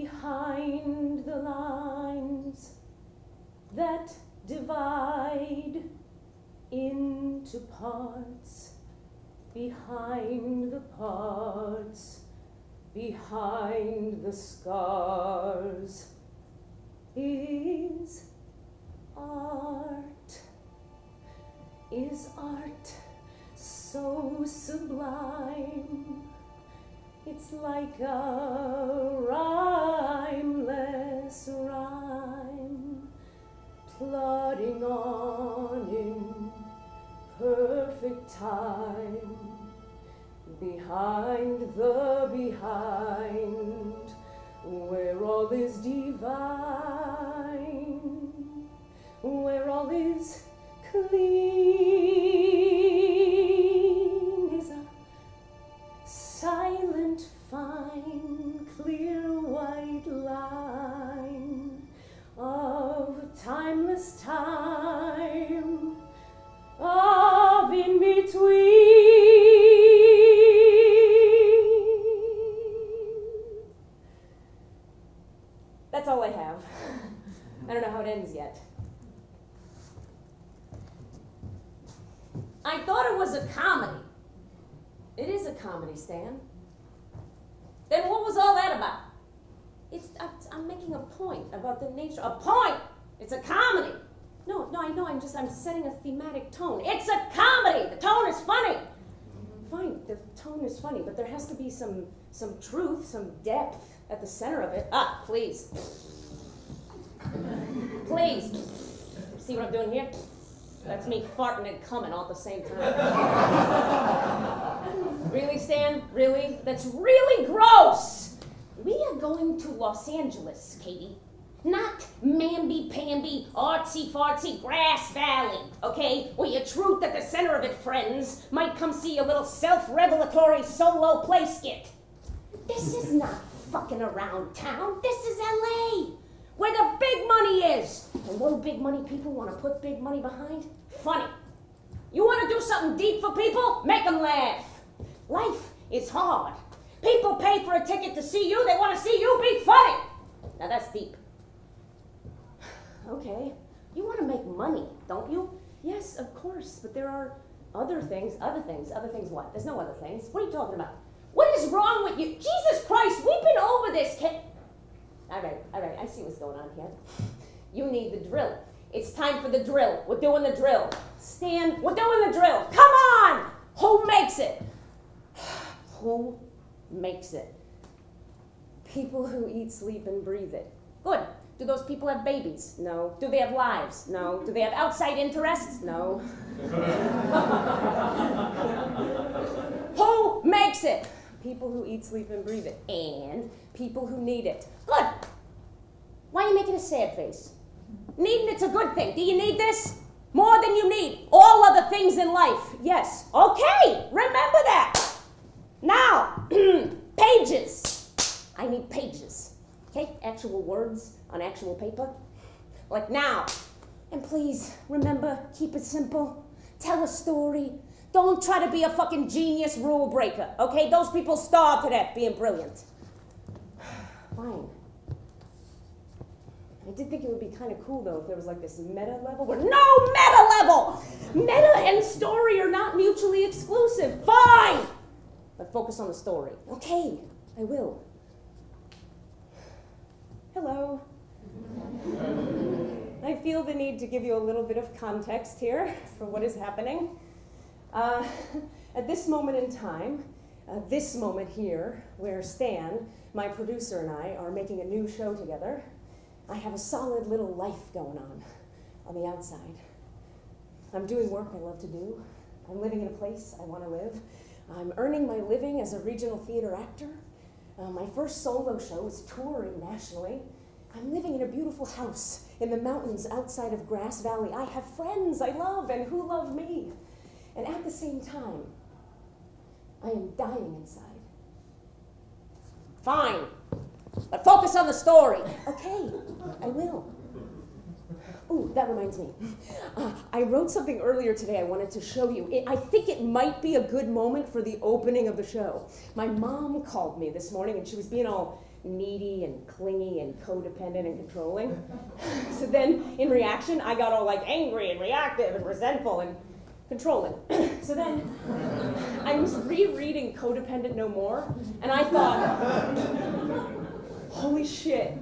behind the lines that divide into parts, behind the parts, behind the scars, is art. Is art so sublime? It's like a rhymeless rhyme, plodding on in perfect time, behind the behind, where all is divine, where all is clean, is a silent, fine, clear white line of timeless time, of in-between. That's all I have. I don't know how it ends yet. I thought it was a comedy. It is a comedy, Stan. Then what was all that about? I'm making a point about the nature. A point! It's a comedy. No, I know, I'm setting a thematic tone. It's a comedy! The tone is funny. Fine, the tone is funny, but there has to be some truth, some depth at the center of it. Ah, please. Please. See what I'm doing here? That's me farting and coming all at the same time. Really, Stan? Really? That's really gross! We are going to Los Angeles, Katie. Not mamby-pamby, artsy-fartsy Grass Valley, okay? Where your truth at the center of it, friends, might come see a little self-revelatory solo play skit. This is not fucking around town. This is LA, where the big money is. And what do big money people want to put big money behind? Funny. You want to do something deep for people? Make them laugh. Life is hard. People pay for a ticket to see you. They want to see you be funny. Now that's deep. Okay. You want to make money, don't you? Yes, of course. But there are other things. Other things what? There's no other things. What are you talking about? What is wrong with you? Jesus Christ, we've been over this, kid. All right, I see what's going on here. You need the drill. It's time for the drill. We're doing the drill. Stan, we're doing the drill. Come on! Who makes it? Who makes it? People who eat, sleep, and breathe it. Good. Do those people have babies? No. Do they have lives? No. Do they have outside interests? No. Who makes it? People who eat, sleep, and breathe it. And people who need it. Good. Why are you making a sad face? Needing it's a good thing. Do you need this? More than you need. All other things in life. Yes. Okay. Remember that. Now, pages. I need pages. Okay? Actual words on actual paper. Like now. And please, remember, keep it simple. Tell a story. Don't try to be a fucking genius rule breaker. Okay? Those people starve to death being brilliant. Fine. I did think it would be kind of cool, though, if there was like this meta level where no meta level! Meta and story are not mutually exclusive. Fine! But focus on the story. Okay, I will. Hello. I feel the need to give you a little bit of context here for what is happening. At this moment in time, this moment here, where Stan, my producer, and I are making a new show together, I have a solid little life going on the outside. I'm doing work I love to do. I'm living in a place I want to live. I'm earning my living as a regional theater actor. My first solo show is touring nationally. I'm living in a beautiful house in the mountains outside of Grass Valley. I have friends I love and who love me. And at the same time, I am dying inside. Fine. But focus on the story. Okay, I will. Ooh, that reminds me. I wrote something earlier today I wanted to show you. I think it might be a good moment for the opening of the show. My mom called me this morning and she was being all needy and clingy and codependent and controlling. So then, in reaction, I got all like angry and reactive and resentful and controlling. So then, I was rereading Codependent No More, and I thought, holy shit,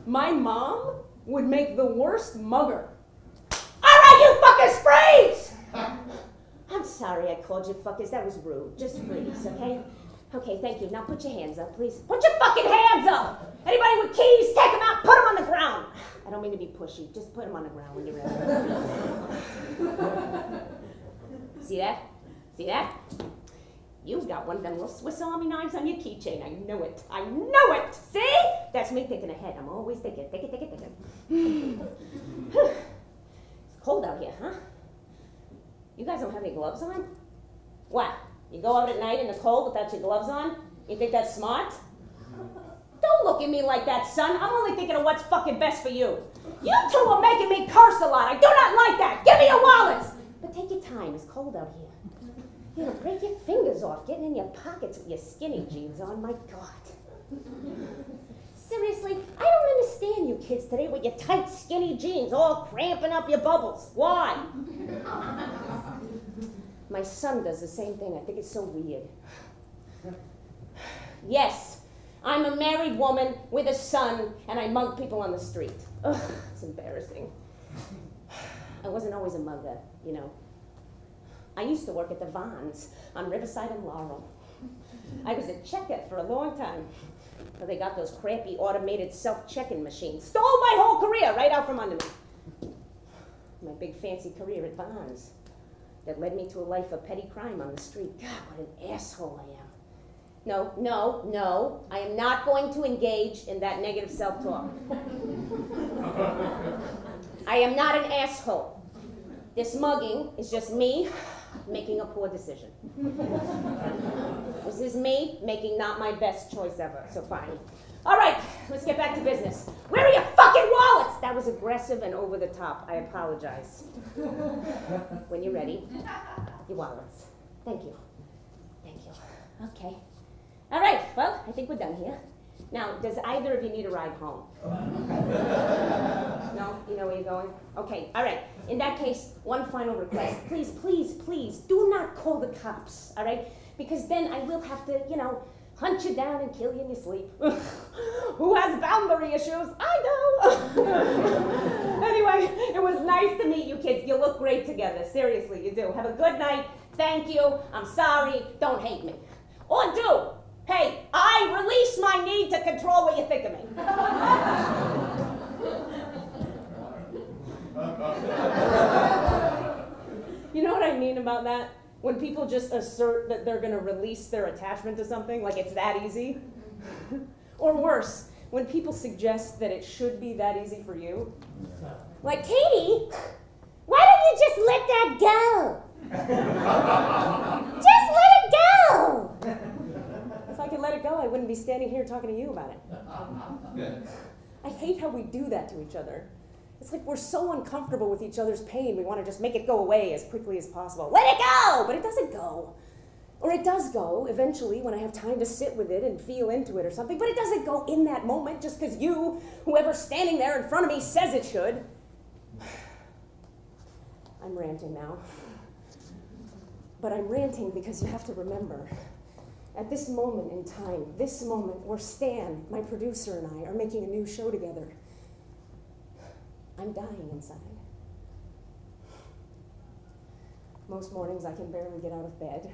my mom would make the worst mugger. All right, you fuckers, freeze! I'm sorry I called you fuckers, that was rude. Just freeze, okay? Okay, thank you. Now put your hands up, please. Put your fucking hands up! Anybody with keys, take them out, put them on the ground. I don't mean to be pushy, just put them on the ground when you're ready. See that? See that? You've got one of them little Swiss Army knives on your keychain. I know it. I know it! See? That's me thinking ahead. I'm always thinking. It's cold out here, huh? You guys don't have any gloves on? What? You go out at night in the cold without your gloves on? You think that's smart? Don't look at me like that, son. I'm only thinking of what's fucking best for you. You two are making me curse a lot. I do not like that. Give me your wallets. But take your time. It's cold out here. You know, break your fingers off getting in your pockets with your skinny jeans on. My God. Seriously, I don't understand you kids today with your tight, skinny jeans all cramping up your bubbles. Why? My son does the same thing. I think it's so weird. Yes, I'm a married woman with a son, and I mug people on the street. Ugh, it's embarrassing. I wasn't always a mugger, you know. I used to work at the Vons on Riverside and Laurel. I was a checker for a long time. But they got those crappy automated self-checking machines. Stole my whole career right out from under me. My big fancy career at Vons that led me to a life of petty crime on the street. God, what an asshole I am. No, no, no. I am not going to engage in that negative self-talk. I am not an asshole. This mugging is just me making a poor decision. This is me making not my best choice ever, so fine. All right, let's get back to business. Where are your fucking wallets? That was aggressive and over the top. I apologize. When you're ready, your wallets. Thank you. Thank you. Okay. All right, well, I think we're done here. Now, does either of you need a ride home? No? You know where you're going? Okay, all right. In that case, one final request. Please, please, please, do not call the cops, all right? Because then I will have to, you know, hunt you down and kill you in your sleep. Who has boundary issues? I do. Anyway, it was nice to meet you kids. You look great together. Seriously, you do. Have a good night. Thank you. I'm sorry. Don't hate me. Or do. Hey, I release my need to control what you think of me. You know what I mean about that? When people just assert that they're going to release their attachment to something, like it's that easy. Or worse, when people suggest that it should be that easy for you. Like, Katie, why don't you just let that go? Just let it go! If I could let it go, I wouldn't be standing here talking to you about it. I hate how we do that to each other. It's like we're so uncomfortable with each other's pain, we want to just make it go away as quickly as possible. Let it go! But it doesn't go. Or it does go, eventually, when I have time to sit with it and feel into it or something, but it doesn't go in that moment just because you, whoever's standing there in front of me, says it should. I'm ranting now. But I'm ranting because you have to remember, at this moment in time, this moment where Stan, my producer, and I are making a new show together, I'm dying inside. Most mornings I can barely get out of bed.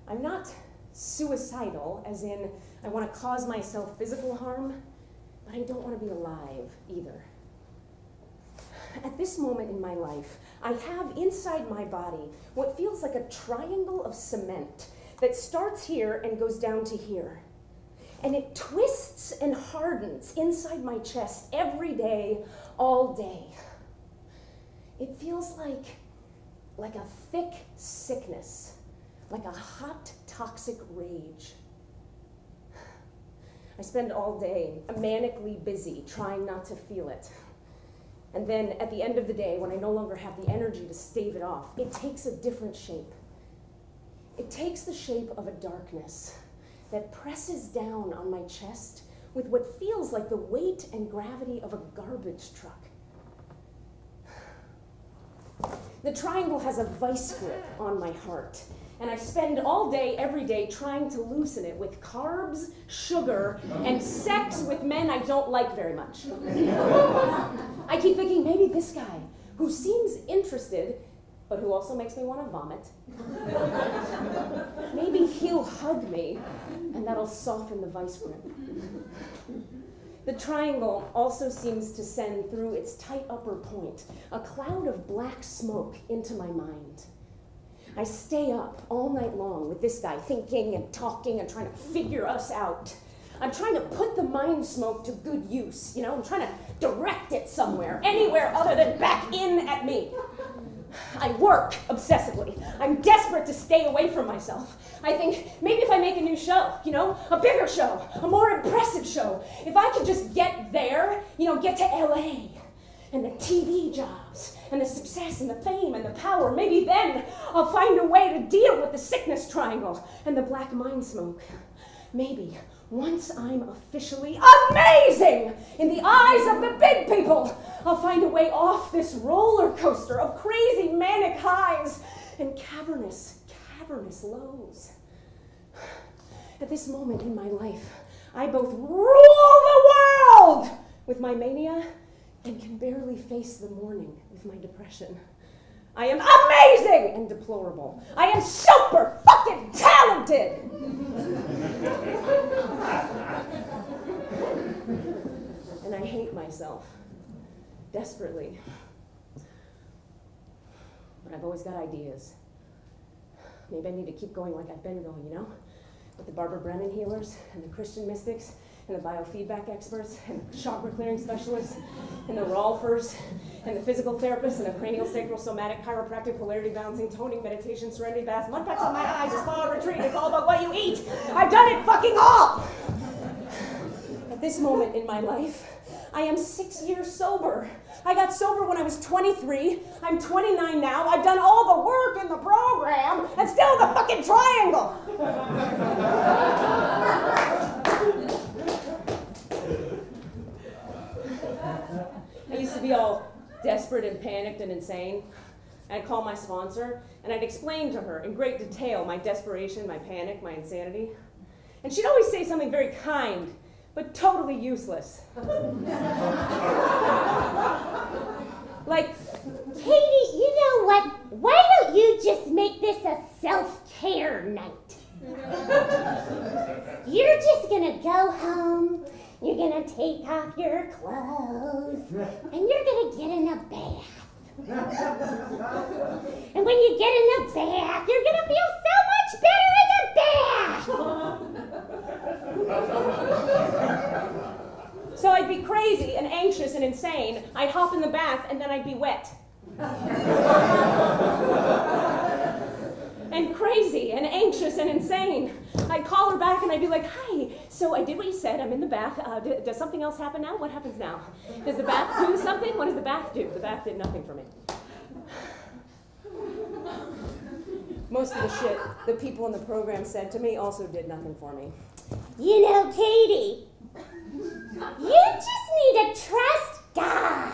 I'm not suicidal, as in I want to cause myself physical harm, but I don't want to be alive either. At this moment in my life, I have inside my body what feels like a triangle of cement that starts here and goes down to here. And it twists and hardens inside my chest every day, all day. It feels like a thick sickness, like a hot, toxic rage. I spend all day manically busy trying not to feel it. And then at the end of the day, when I no longer have the energy to stave it off, it takes a different shape. It takes the shape of a darkness that presses down on my chest with what feels like the weight and gravity of a garbage truck. The triangle has a vice grip on my heart, and I spend all day, every day, trying to loosen it with carbs, sugar, and sex with men I don't like very much. I keep thinking, maybe this guy, who seems interested, but who also makes me want to vomit, maybe he'll hug me, and that'll soften the vice grip. The triangle also seems to send through its tight upper point a cloud of black smoke into my mind. I stay up all night long with this guy, thinking and talking and trying to figure us out. I'm trying to put the mind smoke to good use, you know? I'm trying to direct it somewhere, anywhere other than back in at me. I work obsessively. I'm desperate to stay away from myself. I think maybe if I make a new show, you know, a bigger show, a more impressive show, if I could just get there, you know, get to LA, and the TV jobs, and the success, and the fame, and the power, maybe then I'll find a way to deal with the sickness triangle and the black mind smoke. Maybe once I'm officially amazing in the eyes of the big people, I'll find a way off this roller coaster of crazy manic highs and cavernous lows. At this moment in my life, I both rule the world with my mania and can barely face the morning with my depression. I am amazing and deplorable. I am super fucking talented. And I hate myself desperately. But I've always got ideas. Maybe I need to keep going like I've been going, you know? With the Barbara Brennan healers and the Christian mystics and the biofeedback experts and the chakra clearing specialists and the Rolfers and the physical therapists and the cranial sacral somatic chiropractic polarity balancing toning meditation serenity baths mud packs on my eyes a spa retreat. It's all about what you eat. I've done it fucking all. At this moment in my life, I am 6 years sober. I got sober when I was 23. I'm 29 now. I've done all the work in the program and still the fucking triangle. I used to be all desperate and panicked and insane. I'd call my sponsor and I'd explain to her in great detail my desperation, my panic, my insanity. And she'd always say something very kind, but totally useless. Like, Katie, you know what? Why don't you just make this a self-care night? You're just gonna go home, you're gonna take off your clothes, and you're gonna get in a bath. And when you get in the bath, you're gonna feel so much better in the bath! So I'd be crazy and anxious and insane. I'd hop in the bath and then I'd be wet. And crazy and anxious and insane. I'd call her back and I'd be like, hi, so I did what you said, I'm in the bath. Does something else happen now? What happens now? Does the bath do something? What does the bath do? The bath did nothing for me. Most of the shit the people in the program said to me also did nothing for me. You know, Katie, you just need to trust God.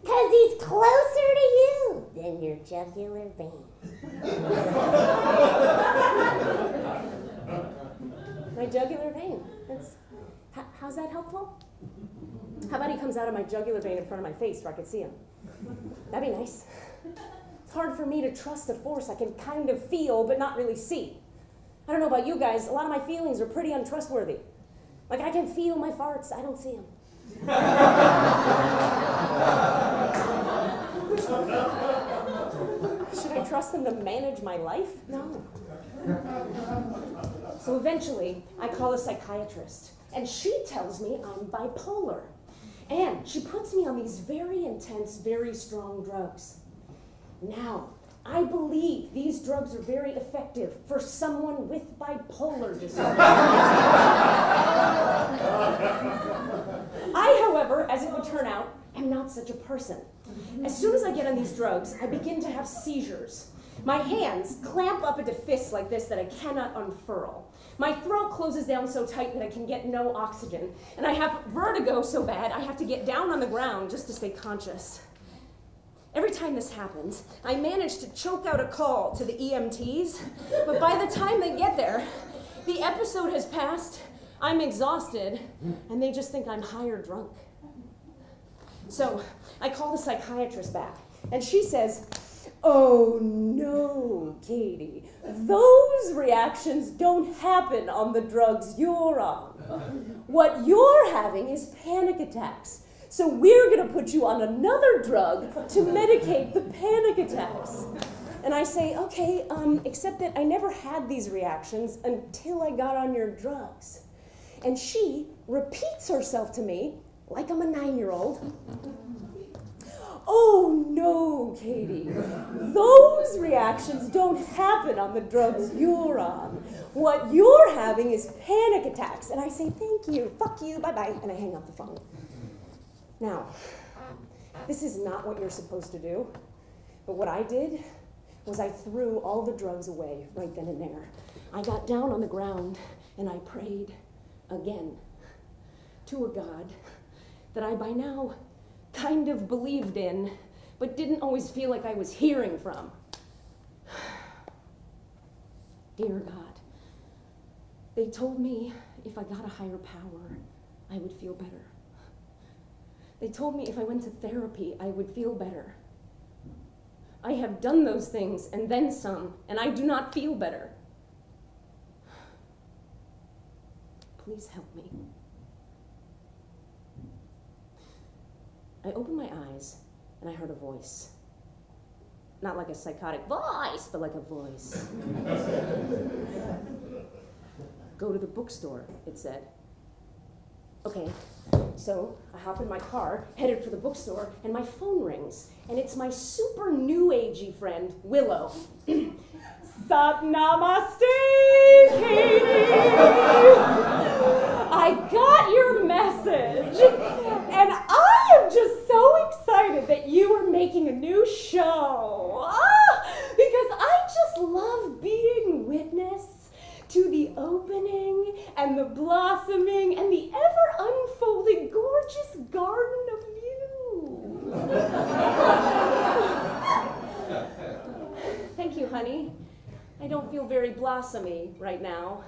Because he's closer to you than your jugular vein. My jugular vein. How's that helpful? How about he comes out of my jugular vein in front of my face so I can see him? That'd be nice. It's hard for me to trust a force I can kind of feel but not really see. I don't know about you guys, a lot of my feelings are pretty untrustworthy. Like, I can feel my farts, I don't see them. Should I trust them to manage my life? No. So eventually, I call a psychiatrist, and she tells me I'm bipolar. And she puts me on these very intense, very strong drugs. Now, I believe these drugs are very effective for someone with bipolar disorder. I, however, as it would turn out, am not such a person. As soon as I get on these drugs, I begin to have seizures. My hands clamp up into fists like this that I cannot unfurl. My throat closes down so tight that I can get no oxygen. And I have vertigo so bad I have to get down on the ground just to stay conscious. Every time this happens, I manage to choke out a call to the EMTs, but by the time they get there, the episode has passed, I'm exhausted, and they just think I'm high or drunk. So I call the psychiatrist back, and she says, "Oh no, Katie, those reactions don't happen on the drugs you're on. What you're having is panic attacks. So we're gonna put you on another drug to medicate the panic attacks." And I say, "Okay, except that I never had these reactions until I got on your drugs." And she repeats herself to me like I'm a 9-year-old. "Oh no, Katie, those reactions don't happen on the drugs you're on. What you're having is panic attacks." And I say, "Thank you, fuck you, bye-bye," and I hang up the phone. Now, this is not what you're supposed to do, but what I did was I threw all the drugs away right then and there. I got down on the ground and I prayed again to a God that I by now kind of believed in, but didn't always feel like I was hearing from. Dear God, they told me if I got a higher power, I would feel better. They told me if I went to therapy, I would feel better. I have done those things and then some, and I do not feel better. Please help me. I opened my eyes and I heard a voice. Not like a psychotic voice, but like a voice. "Go to the bookstore," it said. Okay, so I hop in my car, headed for the bookstore, and my phone rings, and it's my super new agey friend, Willow. "Sat namaste, Katie! I got your message, and I am just so excited that you are making a new show. Because I just love being witness to the opening and the blossoming and the ever-unfolding gorgeous garden of you." "Thank you, honey. I don't feel very blossomy right now.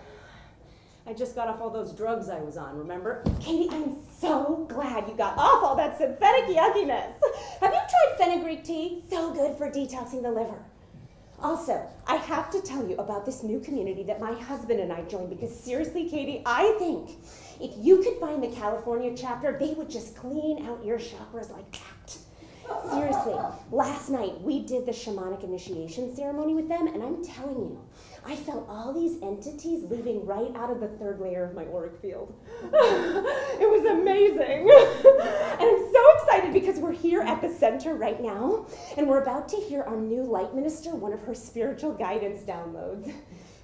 I just got off all those drugs I was on, remember?" Katie, I'm so glad you got off all that synthetic yuckiness. Have you tried fenugreek tea? So good for detoxing the liver. Also, I have to tell you about this new community that my husband and I joined because seriously, Katie, I think if you could find the California chapter, they would just clean out your chakras like that. Seriously, last night we did the shamanic initiation ceremony with them, and I'm telling you, I felt all these entities leaving right out of the third layer of my auric field. It was amazing. And I'm so excited because we're here at the center right now, and we're about to hear our new light minister, one of her spiritual guidance downloads.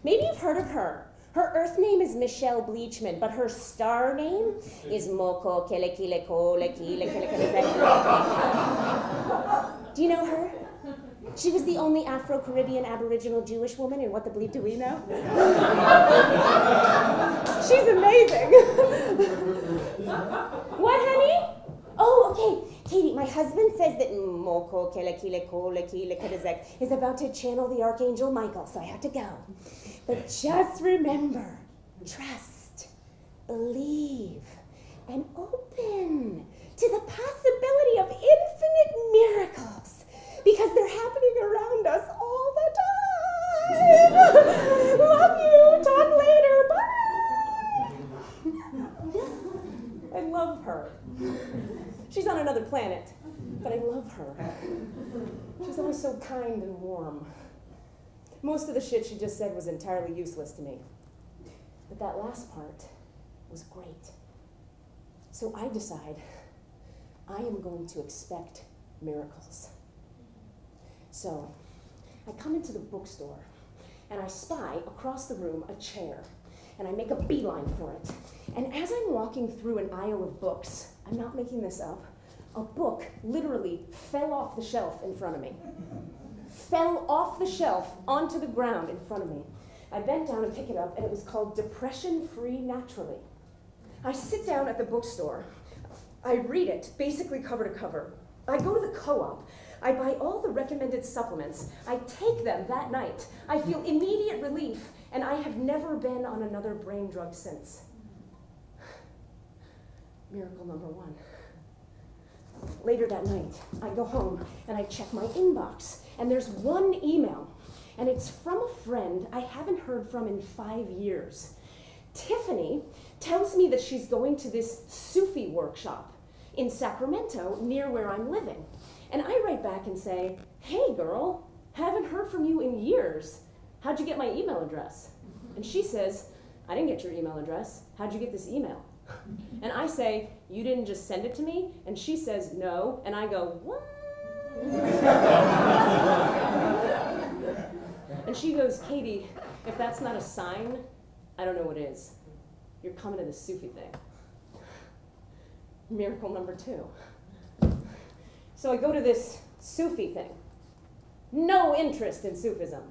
Maybe you've heard of her. Her earth name is Michelle Bleachman, but her star name is Moko Kelekileko Do you know her? She was the only Afro-Caribbean Aboriginal Jewish woman in What the Bleep Do We Know? She's amazing. What, honey? Oh, okay. Katie, my husband says that Moko Kelekileko is about to channel the Archangel Michael, so I have to go. But just remember, trust, believe, and open to the possibility of infinite miracles, because they're happening around us all the time. Love you. Talk later. Bye. I love her. She's on another planet, but I love her. She's always so kind and warm. Most of the shit she just said was entirely useless to me. But that last part was great. So I decide I am going to expect miracles. So I come into the bookstore and I spy across the room a chair and I make a beeline for it. And as I'm walking through an aisle of books, I'm not making this up, a book literally fell off the shelf in front of me. fell off the shelf onto the ground in front of me. I bent down and picked it up, and it was called Depression Free Naturally. I sit down at the bookstore. I read it, basically cover to cover. I go to the co-op. I buy all the recommended supplements. I take them that night. I feel immediate relief, and I have never been on another brain drug since. Miracle number 1. Later that night, I go home and I check my inbox, and there's one email, and it's from a friend I haven't heard from in 5 years. Tiffany tells me that she's going to this Sufi workshop in Sacramento near where I'm living. And I write back and say, hey girl, haven't heard from you in years. How'd you get my email address? And she says, I didn't get your email address. How'd you get this email? And I say, you didn't just send it to me? And she says, no. And I go, what? And she goes, Katie, if that's not a sign, I don't know what is. You're coming to the Sufi thing. Miracle number 2. So I go to this Sufi thing. No interest in Sufism.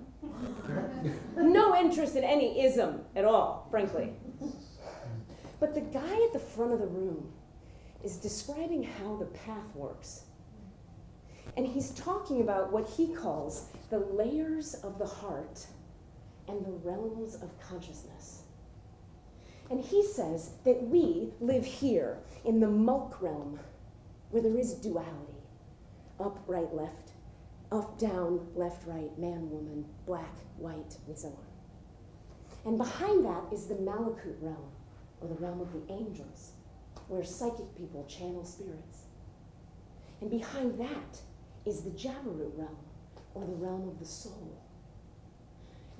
No interest in any ism at all, frankly. But the guy at the front of the room is describing how the path works. And he's talking about what he calls the layers of the heart and the realms of consciousness. And he says that we live here in the Mulk realm, where there is duality. Up, right, left. Up, down, left, right, man, woman, black, white, and so on. And behind that is the Malakut realm, or the realm of the angels, where psychic people channel spirits. And behind that is the Jabarut realm, or the realm of the soul.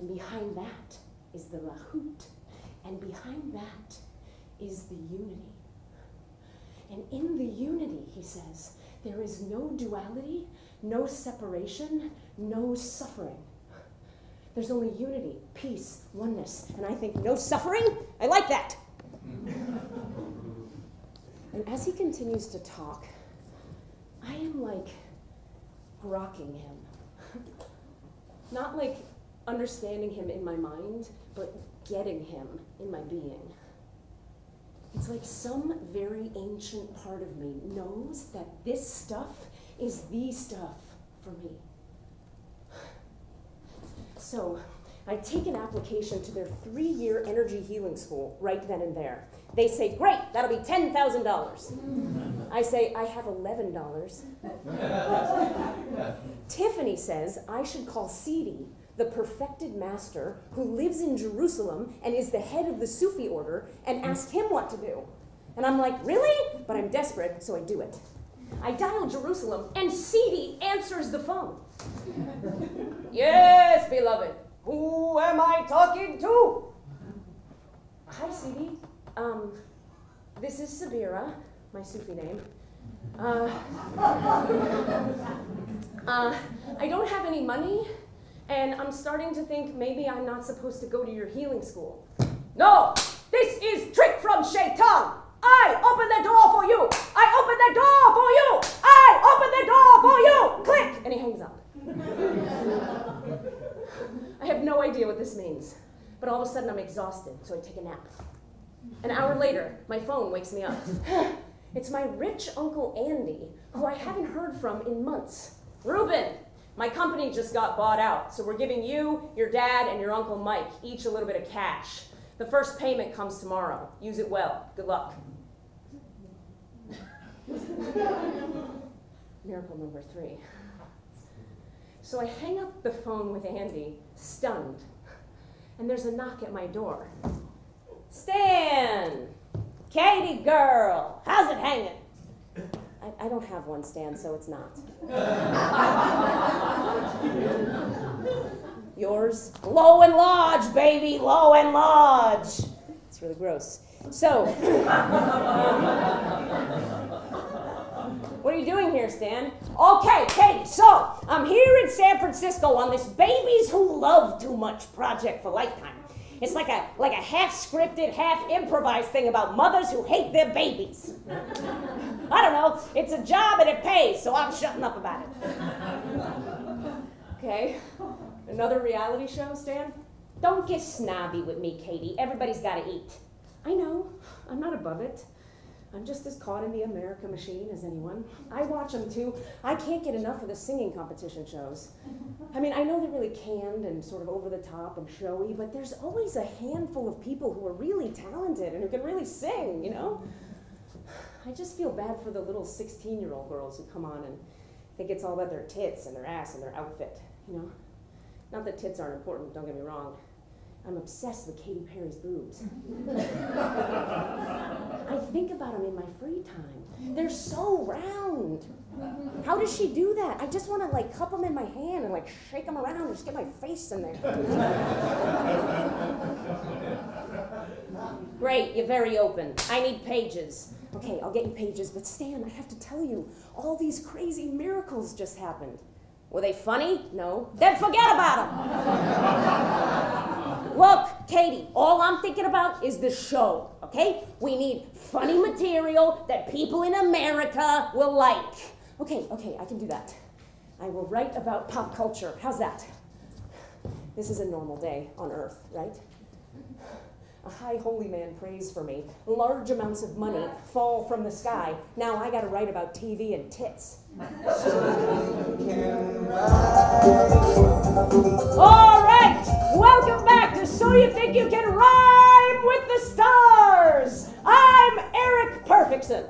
And behind that is the Rahut, and behind that is the unity. And in the unity, he says, there is no duality, no separation, no suffering. There's only unity, peace, oneness. And I think, no suffering? I like that. And as he continues to talk, I am like grokking him. Not like understanding him in my mind, but getting him in my being. It's like some very ancient part of me knows that this stuff is the stuff for me. So I take an application to their 3-year energy healing school right then and there. They say, great, that'll be $10,000. I say, I have $11. Tiffany says I should call Sidi, the perfected master who lives in Jerusalem and is the head of the Sufi order, and ask him what to do. And I'm like, really? But I'm desperate, so I do it. I dial Jerusalem, and Sidi answers the phone. Yes, beloved. Who am I talking to? Hi, Sidi. This is Sabira, my Sufi name. I don't have any money, and I'm starting to think maybe I'm not supposed to go to your healing school. No, this is trick from Shaitan. I open the door for you. I open the door for you. I open the door for you. Click, and he hangs up. I have no idea what this means, but all of a sudden I'm exhausted, so I take a nap. An hour later, my phone wakes me up. It's my rich Uncle Andy, who I haven't heard from in months. Rubin, my company just got bought out, so we're giving you, your dad, and your Uncle Mike each a little bit of cash. The first payment comes tomorrow. Use it well. Good luck. Miracle number 3. So I hang up the phone with Andy, stunned, and there's a knock at my door. Stan! Katie girl! How's it hanging? I don't have one, Stan, so it's not. Yours? Low and Lodge, baby! Low and Lodge! It's really gross. So, what are you doing here, Stan? Okay, Katie, so I'm here in San Francisco on this Babies Who Love Too Much project for Lifetime. It's like a half-scripted, half-improvised thing about mothers who hate their babies. I don't know, it's a job and it pays, so I'm shutting up about it. Okay. Another reality show, Stan? Don't get snobby with me, Katie. Everybody's got to eat. I know. I'm not above it. I'm just as caught in the America machine as anyone. I watch them too. I can't get enough of the singing competition shows. I mean, I know they're really canned and sort of over the top and showy, but there's always a handful of people who are really talented and who can really sing, you know? I just feel bad for the little 16-year-old girls who come on and think it's all about their tits and their ass and their outfit, you know? Not that tits aren't important, don't get me wrong. I'm obsessed with Katy Perry's boobs. I think about them in my free time. They're so round. How does she do that? I just want to like cup them in my hand and like shake them around and just get my face in there. Great, you're very open. I need pages. Okay, I'll get you pages, but Stan, I have to tell you, all these crazy miracles just happened. Were they funny? No. Then forget about them. Look, Katie, all I'm thinking about is the show, okay? We need funny material that people in America will like. Okay, I can do that. I will write about pop culture. How's that? This is a normal day on Earth, right? A high holy man prays for me. Large amounts of money fall from the sky. Now I gotta write about TV and tits. All right, welcome back to So You Think You Can Rhyme with the Stars. I'm Eric Perfeckson,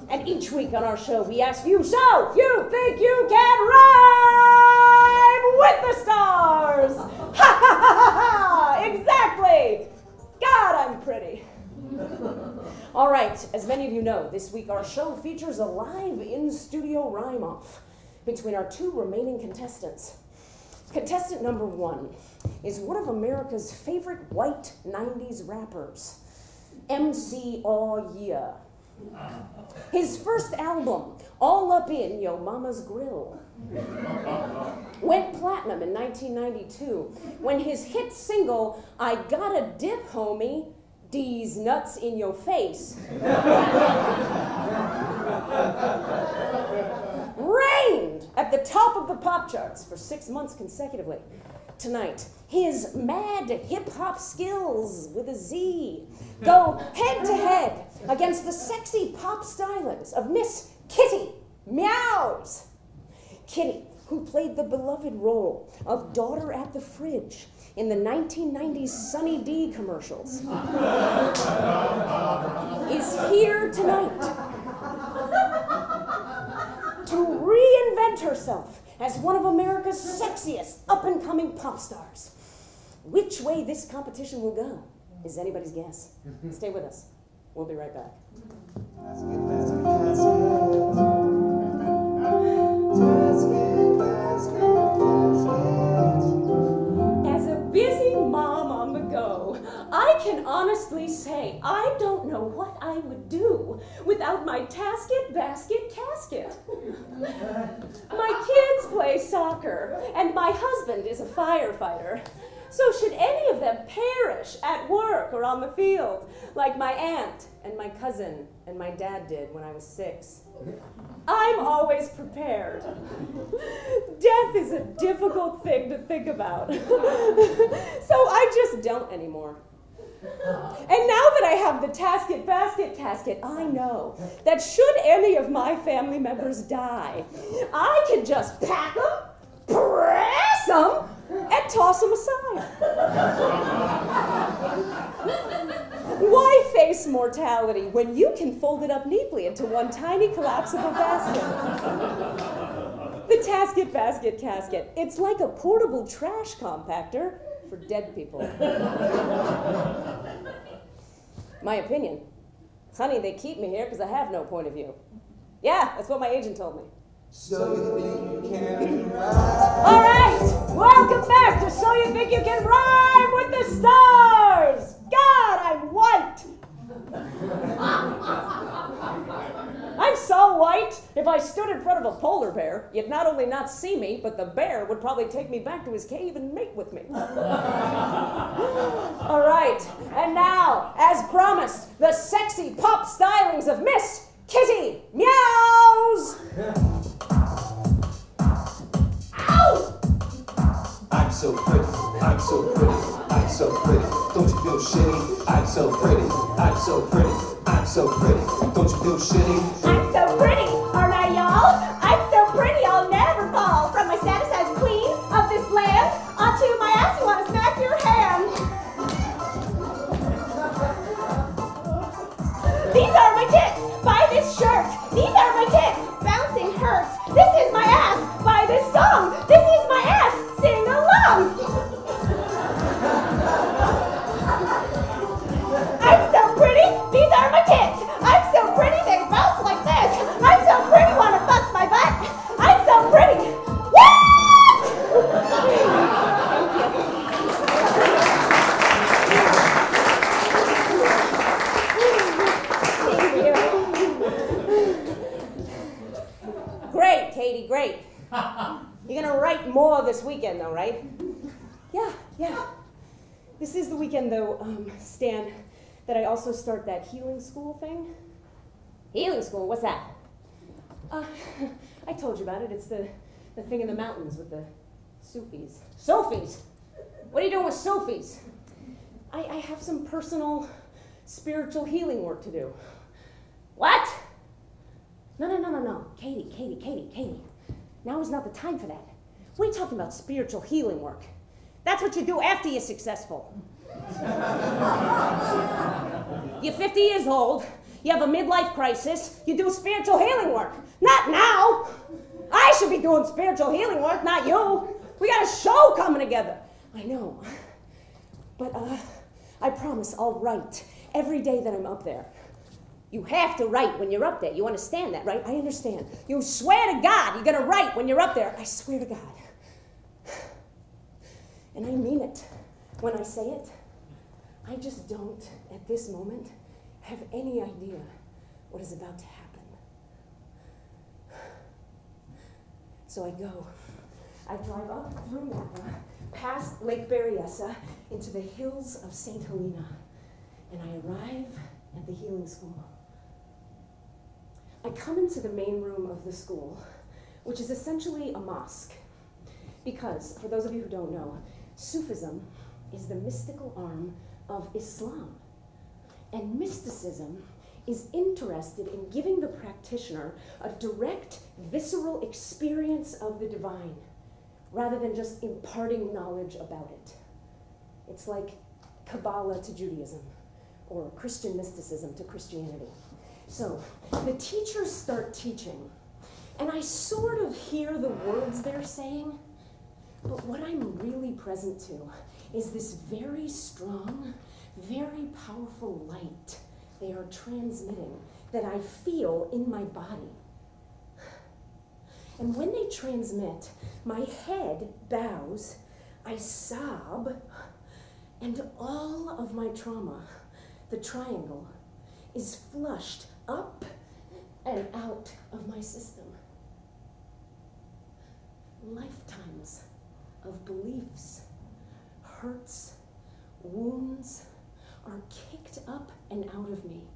and each week on our show we ask you, so you think you can rhyme with the stars? Ha ha ha ha ha! Exactly. God, I'm pretty. All right, as many of you know, this week our show features a live in-studio rhyme-off between our two remaining contestants. Contestant number 1 is one of America's favorite white 90s rappers, MC Aw Yeah. His first album, All Up in Yo Mama's Grill, went platinum in 1992 when his hit single, I Gotta Dip Homie, D's Nuts in Your Face, reigned at the top of the pop charts for 6 months consecutively. Tonight, his mad hip-hop skills with a Z go head-to-head against the sexy pop stylings of Miss Kitty Meows. Kitty, who played the beloved role of Daughter at the Fridge in the 1990s Sunny D commercials, is here tonight to reinvent herself as one of America's sexiest up-and-coming pop stars. Which way this competition will go is anybody's guess. Stay with us. We'll be right back. As a busy mom on the go, I can honestly say I don't know what I would do without my tasket, basket, casket. My kids play soccer, and my husband is a firefighter. So should any of them perish at work or on the field, like my aunt and my cousin and my dad did when I was 6, I'm always prepared. Death is a difficult thing to think about. So I just don't anymore. And now that I have the tasket, basket, casket, I know that should any of my family members die, I can just pack them, press them, and toss them aside. Why face mortality when you can fold it up neatly into one tiny collapsible basket? The tasket, basket, casket. It's like a portable trash compactor for dead people. My opinion. Honey, they keep me here because I have no point of view. Yeah, that's what my agent told me. So you think you can rhyme? All right, welcome back to So You Think You Can Rhyme with the Stars. God, I'm white. I'm so white, if I stood in front of a polar bear, you'd not only not see me, but the bear would probably take me back to his cave and mate with me. All right, and now, as promised, the sexy pop stylings of Miss Kitty Meows. Ow! so pretty, I'm so pretty. Don't you feel shitty? I'm so pretty, aren't I, y'all? I'm so pretty, I'll never fall from my status as queen of this land onto my ass. You want to smack your hand? These are my tits. Buy this shirt. These are my tits. Bouncing hurts. This is my ass. Buy this song. This is my ass. Sing along. I'm so pretty. These are my tits. I'm so pretty. They bounce like this. I'm so pretty. Wanna fuck my butt? I'm so pretty. What? Great, Katie, great. You're gonna write more this weekend, though, right? Yeah. This is the weekend, though, Stan, that I also start that healing school thing. Healing school? What's that? I told you about it. It's the thing in the mountains with the Sufis. Sufis? What are you doing with Sufis? I have some personal spiritual healing work to do. What? No. Katie. Now is not the time for that. What are you talking about, spiritual healing work? That's what you do after you're successful. You're 50 years old, you have a midlife crisis, you do spiritual healing work. Not now. I should be doing spiritual healing work, not you. We got a show coming together. I know. But I promise I'll write every day that I'm up there. You have to write when you're up there. You understand that, right? I understand. You swear to God you're going to write when you're up there. I swear to God. And I mean it when I say it. I just don't, at this moment, have any idea what is about to happen. So I go. I drive up through Napa, past Lake Berryessa, into the hills of St. Helena, and I arrive at the healing school. I come into the main room of the school, which is essentially a mosque, because, for those of you who don't know, Sufism is the mystical arm of Islam, and mysticism is interested in giving the practitioner a direct, visceral experience of the divine, rather than just imparting knowledge about it. It's like Kabbalah to Judaism, or Christian mysticism to Christianity. So, the teachers start teaching, and I sort of hear the words they're saying, but what I'm really present to is this very strong, very powerful light they are transmitting that I feel in my body. And when they transmit, my head bows, I sob, and all of my trauma, the triangle, is flushed up and out of my system. Lifetimes of beliefs, hurts, wounds are kicked up and out of me.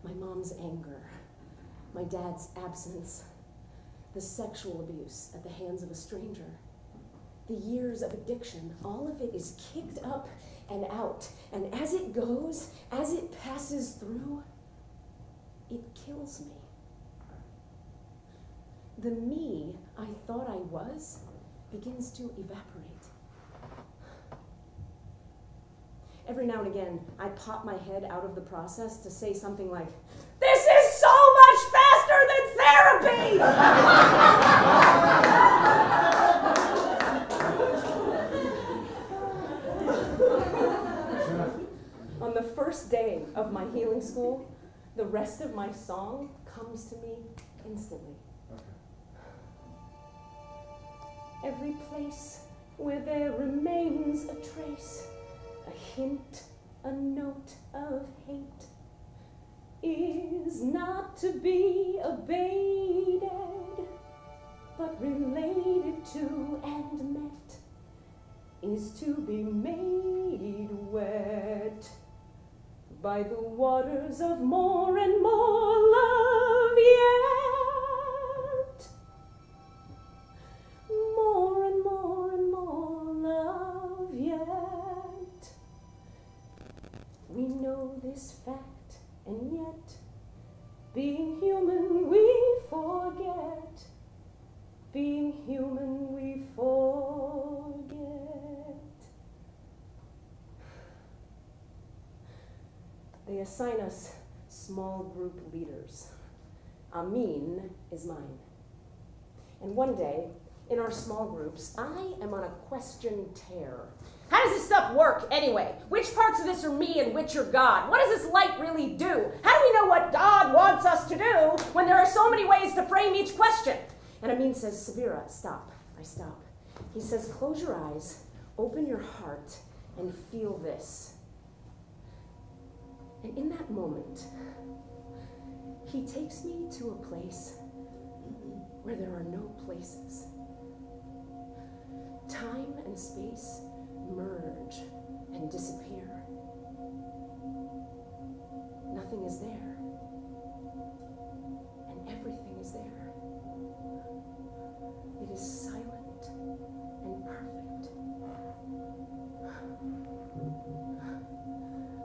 My mom's anger, my dad's absence, the sexual abuse at the hands of a stranger, the years of addiction, all of it is kicked up and out. And as it goes, as it passes through, it kills me. The me I thought I was begins to evaporate. Every now and again, I pop my head out of the process to say something like, "This is so much faster than therapy!" On the first day of my healing school, the rest of my song comes to me instantly. Every place where there remains a trace, a hint, a note of hate, is not to be abated, but related to and met, is to be made wet by the waters of more and more love yet. More and more and more love yet. We know this fact, and yet, being human we forget. Being human we forget. They assign us small group leaders. Amin is mine. And one day, in our small groups, I am on a question tear. How does this stuff work anyway? Which parts of this are me and which are God? What does this light really do? How do we know what God wants us to do when there are so many ways to frame each question? And Amin says, Sabira, stop. I stop. He says, close your eyes, open your heart, and feel this. And in that moment, he takes me to a place where there are no places. Time and space merge and disappear. Nothing is there, and everything is there. It is silent and perfect.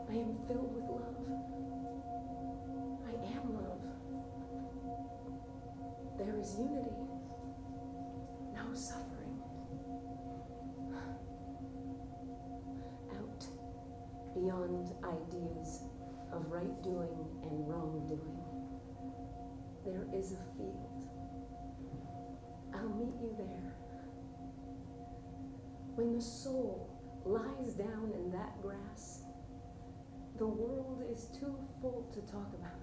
I am filled with love. I am love. There is unity, no suffering. Out beyond ideas of right doing and wrong doing, there is a field. I'll meet you there. When the soul lies down in that grass, the world is too full to talk about.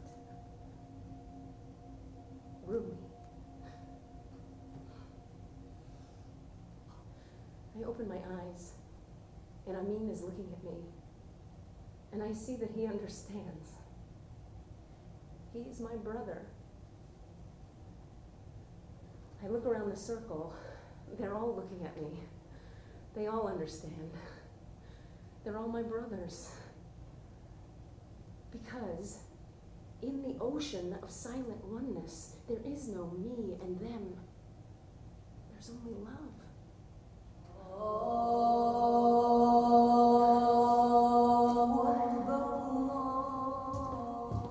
Rubin. I open my eyes, and Amin is looking at me, and I see that he understands. He's my brother. I look around the circle. They're all looking at me. They all understand. They're all my brothers. Because in the ocean of silent oneness, there is no me and them. There's only love.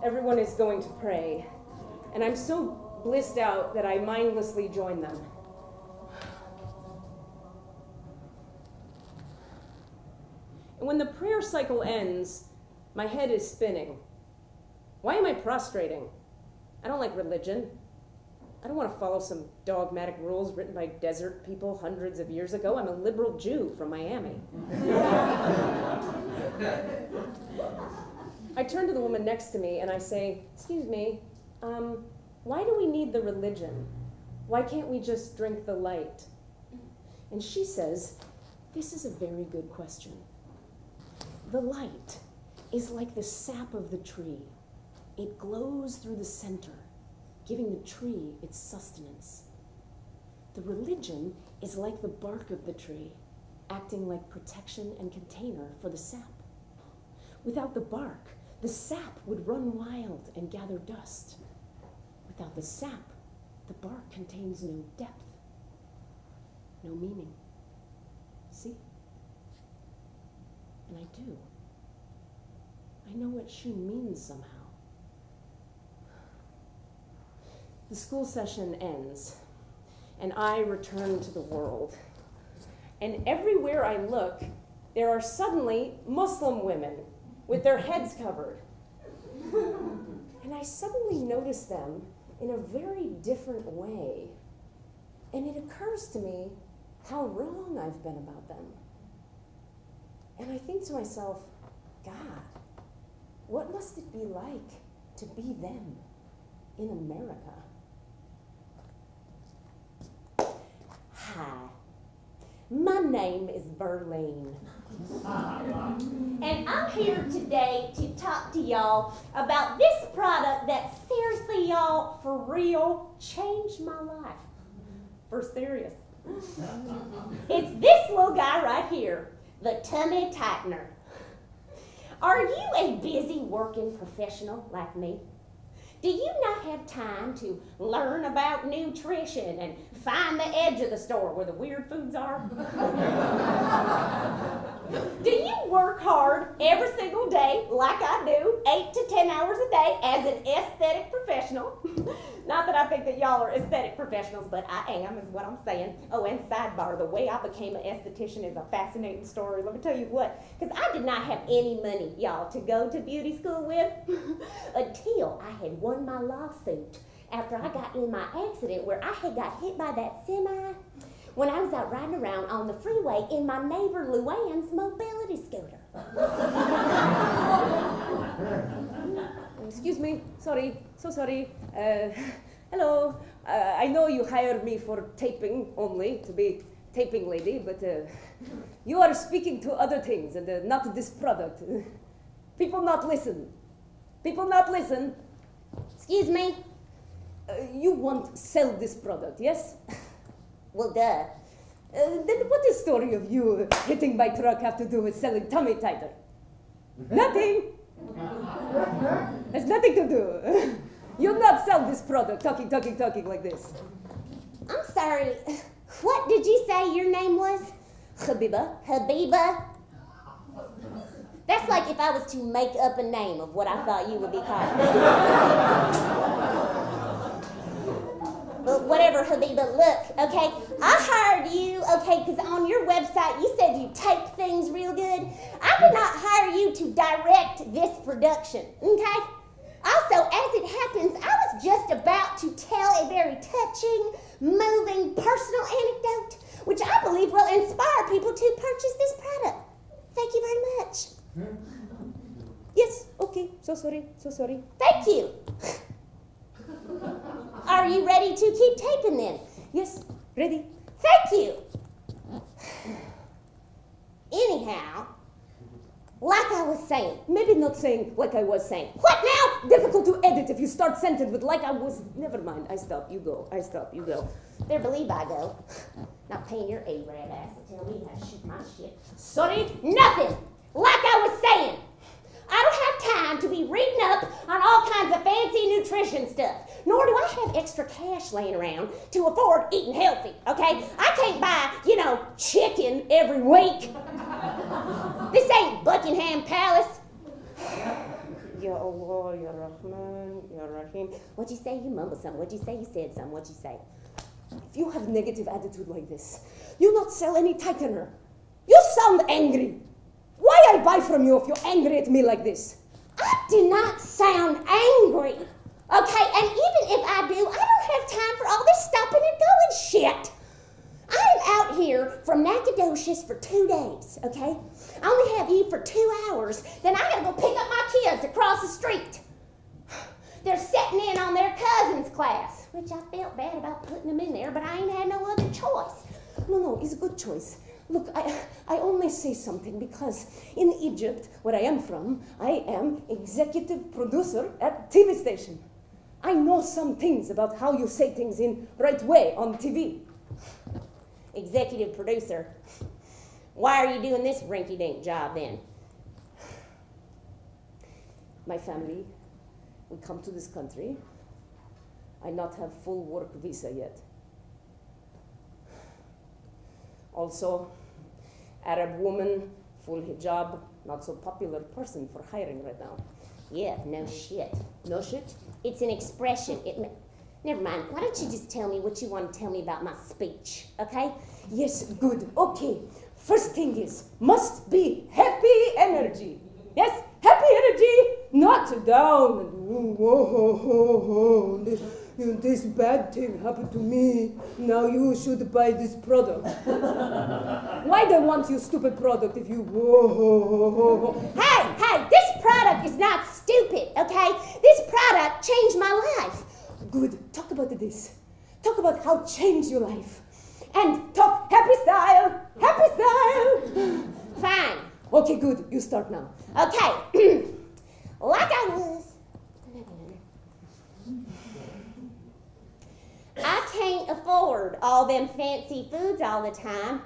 Everyone is going to pray, and I'm so blissed out that I mindlessly join them. And when the prayer cycle ends, my head is spinning. Why am I prostrating? I don't like religion. I don't want to follow some dogmatic rules written by desert people hundreds of years ago. I'm a liberal Jew from Miami. I turn to the woman next to me and I say, excuse me, why do we need the religion? Why can't we just drink the light? And she says, this is a very good question. The light is like the sap of the tree. It glows through the center, giving the tree its sustenance. The religion is like the bark of the tree, acting like protection and container for the sap. Without the bark, the sap would run wild and gather dust. Without the sap, the bark contains no depth, no meaning. See? And I do. I know what she means somehow. The school session ends, and I return to the world. And everywhere I look, there are suddenly Muslim women with their heads covered. And I suddenly notice them in a very different way. And it occurs to me how wrong I've been about them. And I think to myself, God, what must it be like to be them in America? Hi, my name is Berlin. And I'm here today to talk to y'all about this product that seriously, y'all, for real, changed my life. For serious. It's this little guy right here, the tummy tightener. Are you a busy working professional like me? Do you not have time to learn about nutrition and find the edge of the store where the weird foods are? Do you work hard every single day like I do, 8 to 10 hours a day as an aesthetic professional? Not that I think that y'all are aesthetic professionals, but I am, is what I'm saying. Oh, and sidebar, the way I became an esthetician is a fascinating story. Let me tell you what, because I did not have any money, y'all, to go to beauty school with until I had won my lawsuit after I got in my accident where I had got hit by that semi when I was out riding around on the freeway in my neighbor Luann's mobility scooter. Excuse me, sorry, so sorry. Hello, I know you hired me for taping only, to be taping lady, but you are speaking to other things and not this product. People not listen. People not listen. Excuse me? You won't sell this product, yes? Well, duh. Then what is the story of you hitting my truck have to do with selling tummy tighter? Nothing. Has nothing to do. You'll not sell this product talking like this. I'm sorry. What did you say your name was? Habiba. Habiba? That's like if I was to make up a name of what I thought you would be called. But whatever, Habiba, look, okay, I hired you, okay, because on your website you said you tape things real good. I did not hire you to direct this production, okay? Also, as it happens, I was just about to tell a very touching, moving, personal anecdote, which I believe will inspire people to purchase this product. Thank you very much. Yes, okay, so sorry. Thank you. Are you ready to keep taping then? Yes, ready. Thank you. Anyhow, like I was saying. Maybe not saying like I was saying. What now? Difficult to edit if you start sentence with like I was. Never mind, I stop, you go. There believe I go. Not paying your A-Rab ass to tell me how to shoot my shit. Sorry? Nothing. Like I was saying. I don't have time to be reading up on all kinds of fancy nutrition stuff, nor do I have extra cash laying around to afford eating healthy, okay? I can't buy, chicken every week. This ain't Buckingham Palace. Ya Allah, Ya Rahman, Ya Rahim. What'd you say? You mumbled something. What'd you say? You said something. What'd you say? If you have negative attitude like this, you not sell any tightener. You sound angry. Why I buy from you if you're angry at me like this? I do not sound angry, okay? And even if I do, I don't have time for all this stopping and going shit. I'm out here from Nacogdoches for 2 days, okay? I only have you for 2 hours, then I gotta go pick up my kids across the street. They're sitting in on their cousin's class, which I felt bad about putting them in there, but I ain't had no other choice. No, it's a good choice. Look, I only say something because in Egypt, where I am from, I am executive producer at TV station. I know some things about how you say things in right way on TV. Executive producer. Why are you doing this rinky-dink job then? My family, we come to this country. I not have full work visa yet. Also, Arab woman, full hijab, not so popular person for hiring right now. Yeah, no shit. No shit? It's an expression. Never mind. Why don't you just tell me what you want to tell me about my speech, okay? Yes, good. Okay. First thing is, must be happy energy. Yes, happy energy, not down. This bad thing happened to me. Now you should buy this product. Why they want you stupid product if you Hey, this product is not stupid, okay? This product changed my life. Good. Talk about this. Talk about how changed your life. And talk happy style. Happy style. Fine. Okay, good. You start now. Okay. Like I was. I can't afford all them fancy foods all the time.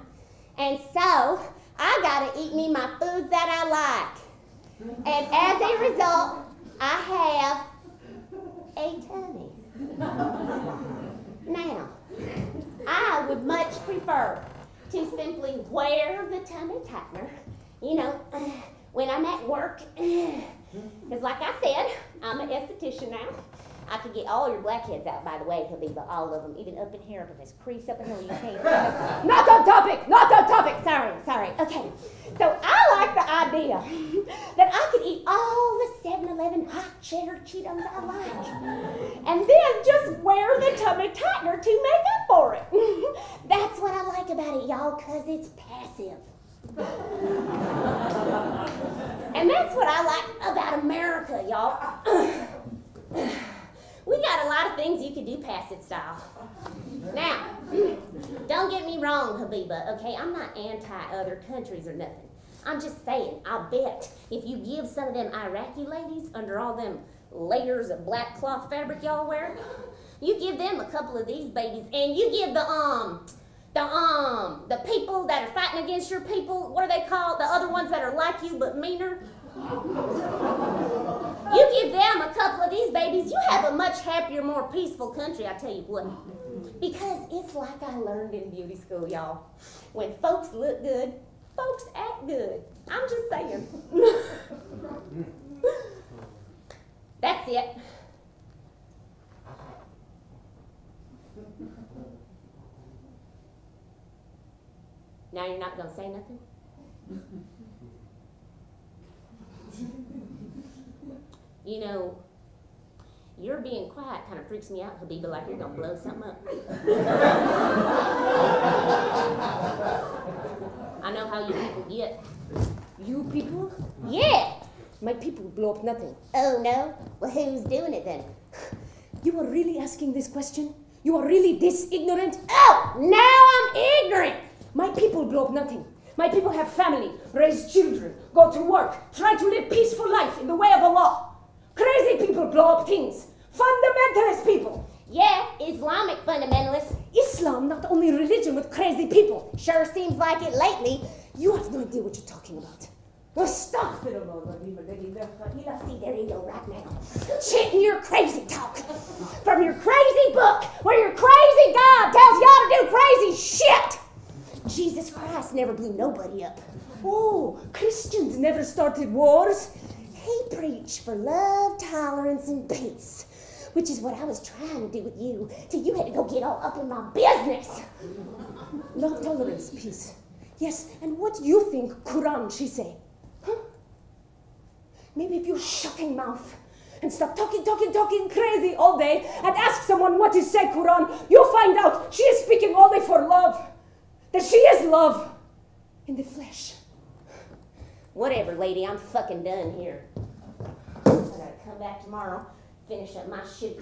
And so, I gotta eat me my foods that I like. And as a result, I have a tummy. Now, I would much prefer to simply wear the tummy tightener, you know, when I'm at work. Because like I said, I'm an esthetician now. I could get all your blackheads out, by the way, Habiba, all of them, even up in here, with this crease up in here, you can't see. Not on topic, not on topic, sorry. Okay, so I like the idea that I could eat all the 7-Eleven hot cheddar Cheetos I like, and then just wear the tummy tightener to make up for it. That's what I like about it, y'all, because it's passive. And that's what I like about America, y'all. We got a lot of things you could do passive style. Now, don't get me wrong, Habiba, okay? I'm not anti-other countries or nothing. I'm just saying, I'll bet if you give some of them Iraqi ladies under all them layers of black cloth fabric y'all wear, you give them a couple of these babies, and you give the people that are fighting against your people, what are they called? The other ones that are like you but meaner? You give them a couple of these babies, you have a much happier, more peaceful country, I tell you what. Because it's like I learned in beauty school, y'all. When folks look good, folks act good. I'm just saying. That's it. Now you're not going to say nothing? You know, you're being quiet kind of freaks me out, Habiba, like you're going to blow something up. I know how you people get. You people? Yeah! My people blow up nothing. Oh, no? Well, who's doing it then? You are really asking this question? You are really this ignorant? Oh, now I'm ignorant! My people blow up nothing. My people have family, raise children, go to work, try to live peaceful life in the way of Allah. Crazy people blow up things. Fundamentalist people. Yeah, Islamic fundamentalists. Islam, not only religion with crazy people. Sure seems like it lately. You have no idea what you're talking about. Well, stop it. See, there you go right now. Shit in your crazy talk. From your crazy book, where your crazy God tells y'all to do crazy shit. Jesus Christ never blew nobody up. Oh, Christians never started wars. He preached for love, tolerance, and peace, which is what I was trying to do with you, till you had to go get all up in my business. Love, tolerance, peace. Yes, and what do you think Quran she say? Huh? Maybe if you shut your mouth and stop talking crazy all day and ask someone what is say Quran, you'll find out she is speaking only for love. That she is love in the flesh. Whatever, lady, I'm fucking done here. I gotta come back tomorrow, finish up my shoot.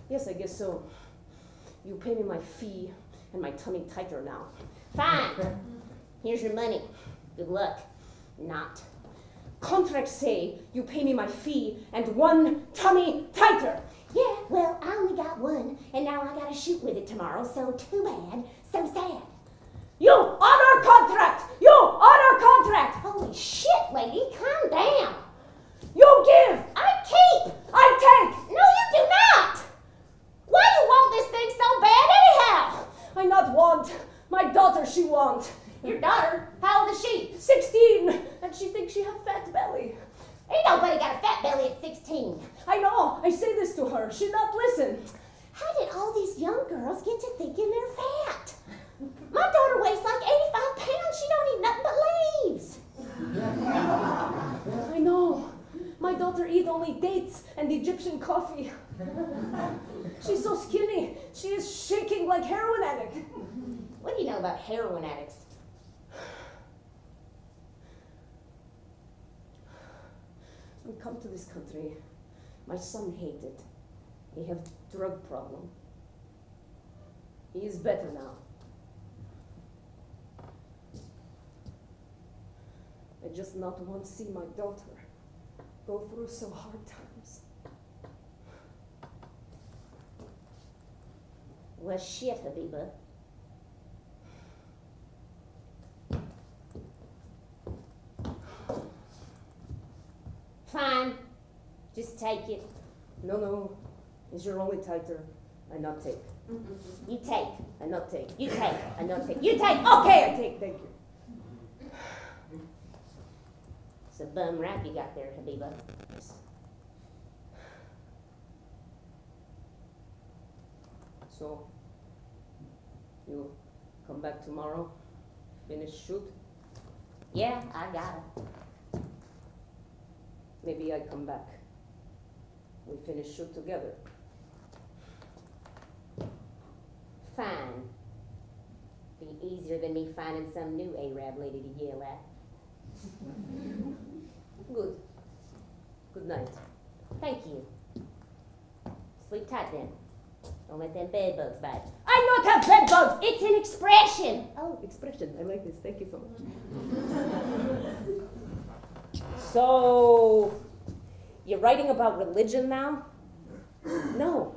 Yes, I guess so. You pay me my fee and my tummy tighter now. Fine. Here's your money. Good luck. Not. Contracts say you pay me my fee and one tummy tighter. Yeah, well, I only got one, and now I gotta shoot with it tomorrow, so too bad, so sad. You honor contract! You honor contract! Holy shit, lady, calm down. You give! I keep! I take! No, you do not! Why you want this thing so bad anyhow? I not want. My daughter she want. Your daughter? How old is she? 16! And she thinks she have fat belly. Ain't nobody got a fat belly at 16. I know. I say this to her. She not listen. How did all these young girls get to thinking they're fat? My daughter weighs like 85 pounds. She don't eat nothing but leaves. I know. My daughter eat only dates and Egyptian coffee. She's so skinny. She is shaking like heroin addict. What do you know about heroin addicts? We come to this country. My son hated it. He have drug problem. He is better now. I just not want to see my daughter go through so hard times. Well, shit, Habiba. Fine. Just take it. No. Is your only tighter? I not take. You take. I not take. You take. I not take. You take. Okay, I take. Thank you. It's a bum rap you got there, Habiba. So, you come back tomorrow, finish shoot? Yeah, I got it. Maybe I come back. We finish shoot together. Fine. Be easier than me finding some new Arab lady to yell at. Good. Good night. Thank you. Sleep tight then. Don't let them bed bugs bite. I not have bed bugs! It's an expression. Oh, expression. I like this. Thank you so much. So, you're writing about religion now? No.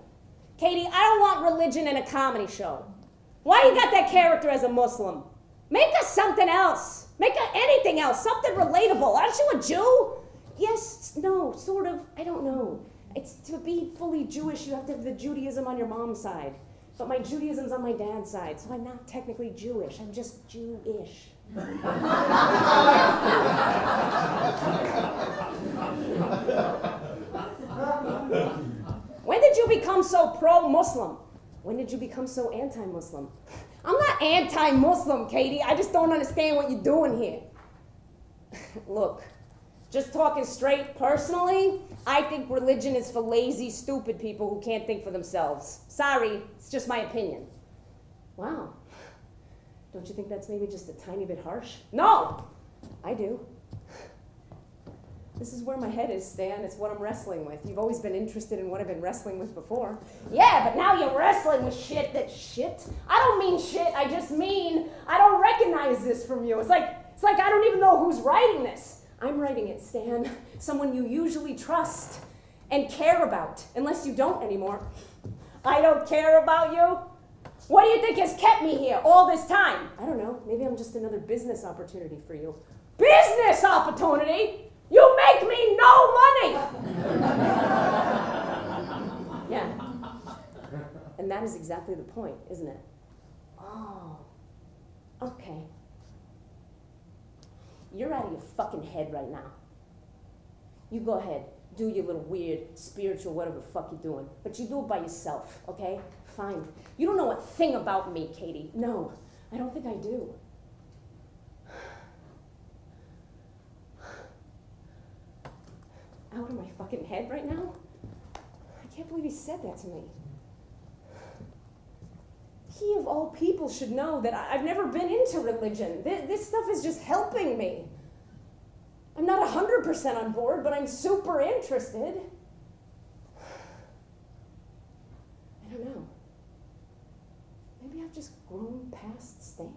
Katie, I don't want religion in a comedy show. Why you got that character as a Muslim? Make us something else. Make us anything else. Something relatable. Aren't you a Jew? Yes, no, sort of. I don't know. It's to be fully Jewish, you have to have the Judaism on your mom's side. But my Judaism's on my dad's side, so I'm not technically Jewish. I'm just Jewish. When did you become so pro-Muslim? When did you become so anti-Muslim? I'm not anti-Muslim, Katie. I just don't understand what you're doing here. Look, just talking straight, personally, I think religion is for lazy, stupid people who can't think for themselves. Sorry, it's just my opinion. Wow. Don't you think that's maybe just a tiny bit harsh? No! I do. This is where my head is, Stan. It's what I'm wrestling with. You've always been interested in what I've been wrestling with before. Yeah, but now you're wrestling with shit that's shit. I don't mean shit, I just mean I don't recognize this from you. It's like I don't even know who's writing this. I'm writing it, Stan. Someone you usually trust and care about, unless you don't anymore. I don't care about you? What do you think has kept me here all this time? I don't know. Maybe I'm just another business opportunity for you. Business opportunity? You make me no money! Yeah. And that is exactly the point, isn't it? Oh, Okay. You're out of your fucking head right now. You go ahead, do your little weird, spiritual, whatever the fuck you're doing. But you do it by yourself, okay? Fine. You don't know a thing about me, Katie. No, I don't think I do. Out of my fucking head right now? I can't believe he said that to me. He, of all people, should know that I've never been into religion. This stuff is just helping me. I'm not 100% on board, but I'm super interested. I don't know. Maybe I've just grown past Stan.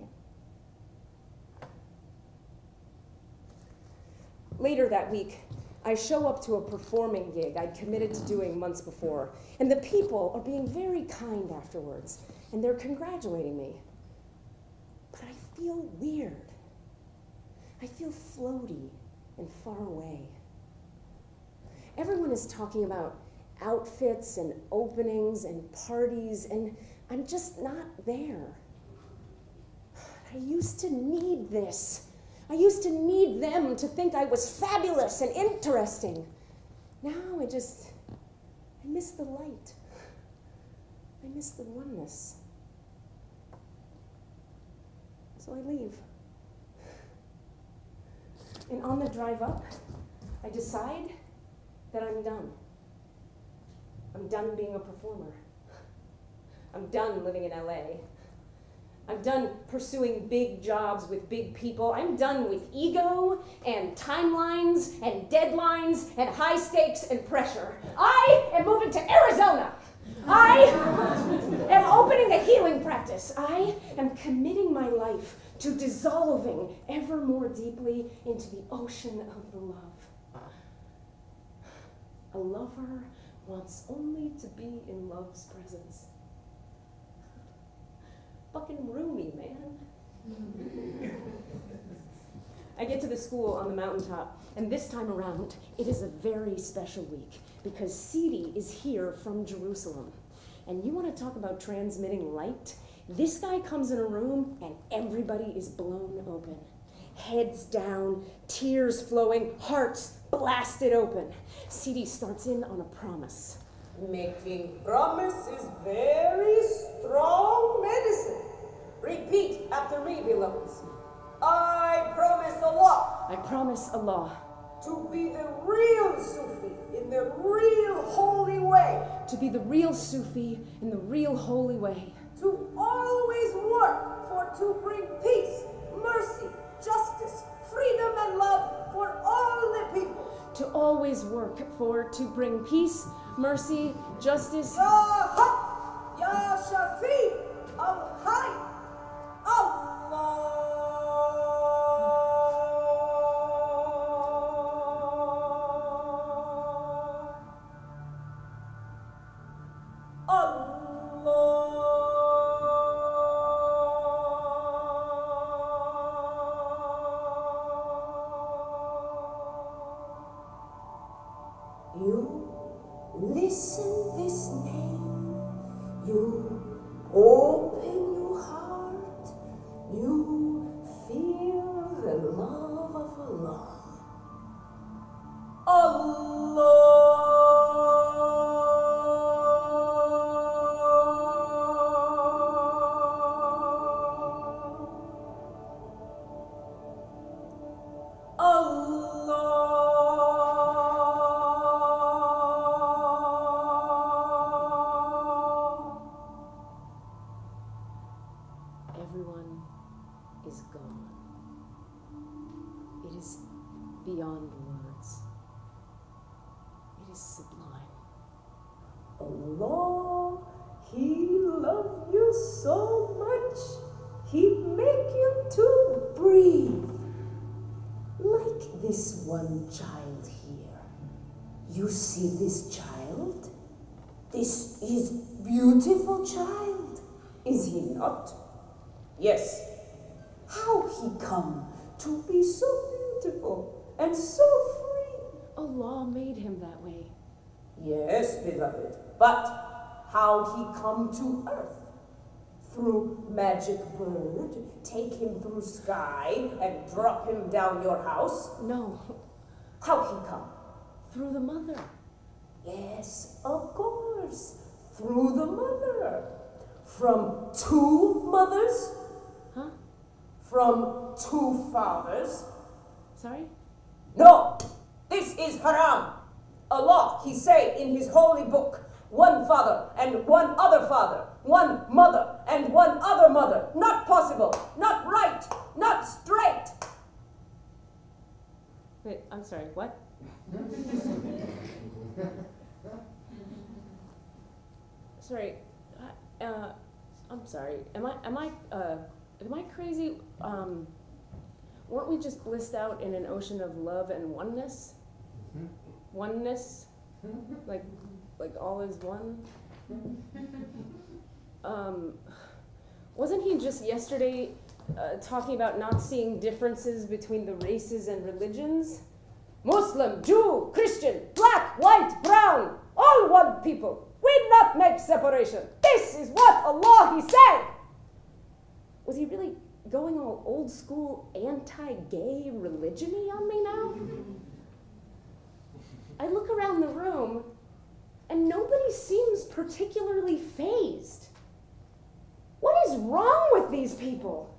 Later that week, I show up to a performing gig I'd committed to doing months before, and the people are being very kind afterwards, and they're congratulating me. But I feel weird. I feel floaty and far away. Everyone is talking about outfits and openings and parties, and I'm just not there. I used to need this. I used to need them to think I was fabulous and interesting. Now I miss the light. I miss the oneness. So I leave. And on the drive up, I decide that I'm done. I'm done being a performer. I'm done living in LA. I'm done pursuing big jobs with big people. I'm done with ego and timelines and deadlines and high stakes and pressure. I am moving to Arizona. I am opening a healing practice. I am committing my life to dissolving ever more deeply into the ocean of the love. A lover wants only to be in love's presence. Fucking Rumi, man. I get to the school on the mountaintop, and this time around, it is a very special week because Sidi is here from Jerusalem. And you want to talk about transmitting light? This guy comes in a room, and everybody is blown open. Heads down, tears flowing, hearts blasted open. Sidi starts in on a promise. Making promise is very strong medicine. Repeat after me, beloveds. I promise Allah. I promise Allah. To be the real Sufi in the real holy way. To be the real Sufi in the real holy way. To always work to bring peace, mercy, justice, freedom, and love for all the people. To always work to bring peace, mercy, justice. Ya Haq, Ya Shafi, Al-Hayy, Allah. You listen this name, you open your heart, you feel the love of Allah. Everyone is gone. It is beyond words. It is sublime. Allah, He loves you so much, He make you to breathe. Like this one child here. You see this child? This is beautiful child, is he not? Yes. How he come to be so beautiful and so free? Allah made him that way. Yes, beloved. But how he come to earth? Through magic bird, take him through sky and drop him down your house? No, How he come? through the mother. Yes, of course. Through the mother. From two mothers? Huh? From two fathers? Sorry? No! This is haram. Allah, He say in His holy book, one father and one other father, one mother and one other mother. Not possible, not right, not straight. Wait, I'm sorry, what? Sorry, I'm sorry. Am I crazy? Weren't we just blissed out in an ocean of love and oneness? Oneness? Like all is one? Wasn't he just yesterday talking about not seeing differences between the races and religions? Muslim, Jew, Christian, black, white, brown, all one people. We not make separation. This is what Allah He say. Was he really going all old school anti-gay religion-y on me now? I look around the room and nobody seems particularly fazed. What is wrong with these people?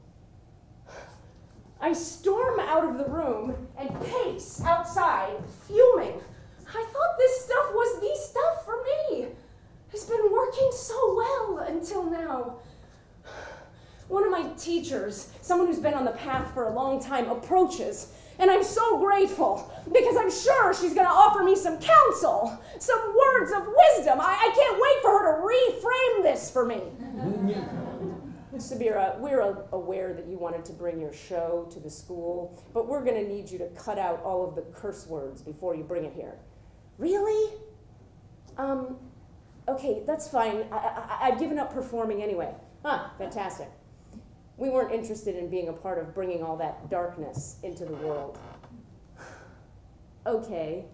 I storm out of the room and pace outside, fuming. I thought this stuff was the stuff for me. It's been working so well until now. One of my teachers, someone who's been on the path for a long time, approaches, and I'm so grateful because I'm sure she's going to offer me some counsel, some words of wisdom. I can't wait for her to reframe this for me. Sabira, we're aware that you wanted to bring your show to the school, but we're going to need you to cut out all of the curse words before you bring it here. Really? Okay, that's fine. I've given up performing anyway. Huh, fantastic. We weren't interested in being a part of bringing all that darkness into the world. Okay.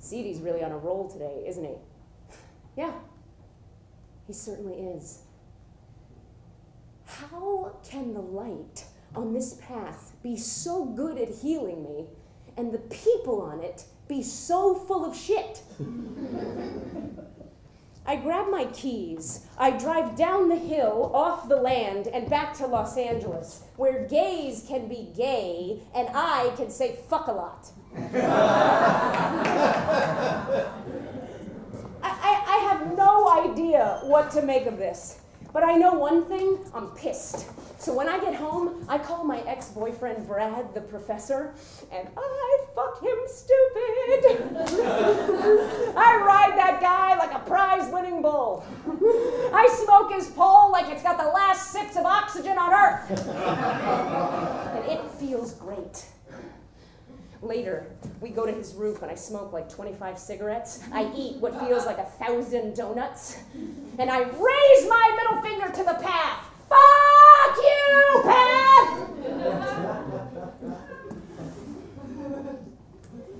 Ceedy's really on a roll today, isn't he? Yeah, he certainly is. How can the light on this path be so good at healing me and the people on it be so full of shit? I grab my keys, I drive down the hill, off the land, and back to Los Angeles, where gays can be gay and I can say fuck a lot. I have no idea what to make of this, but I know one thing, I'm pissed. So when I get home, I call my ex-boyfriend Brad, the professor, and I fuck him stupid. I ride that guy like a prize-winning bull. I smoke his pole like it's got the last 6 of oxygen on Earth. And it feels great. Later, we go to his roof and I smoke like 25 cigarettes. I eat what feels like 1,000 donuts. And I raise my middle finger to the path. Fuck you, path!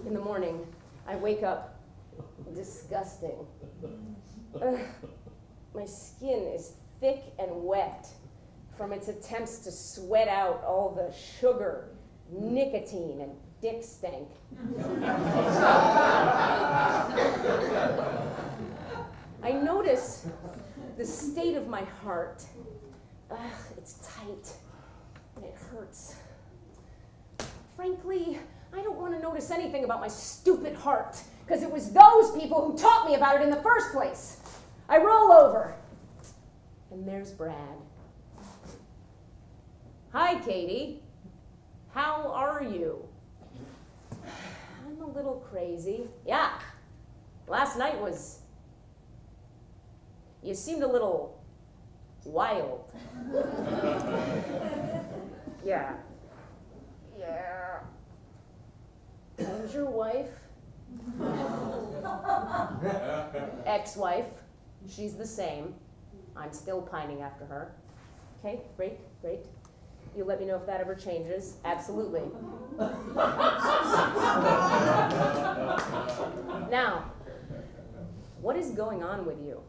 In the morning, I wake up disgusting. My skin is thick and wet from its attempts to sweat out all the sugar, nicotine, and dick stank. I notice the state of my heart. It's tight and it hurts. Frankly, I don't want to notice anything about my stupid heart because it was those people who taught me about it in the first place. I roll over and there's Brad. Hi, Katie. How are you? I'm a little crazy. Yeah. Last night was... You seemed a little wild. Yeah. Yeah. How's your wife? Ex-wife. She's the same. I'm still pining after her. Okay, great, great. You let me know if that ever changes. Absolutely. Now, what is going on with you?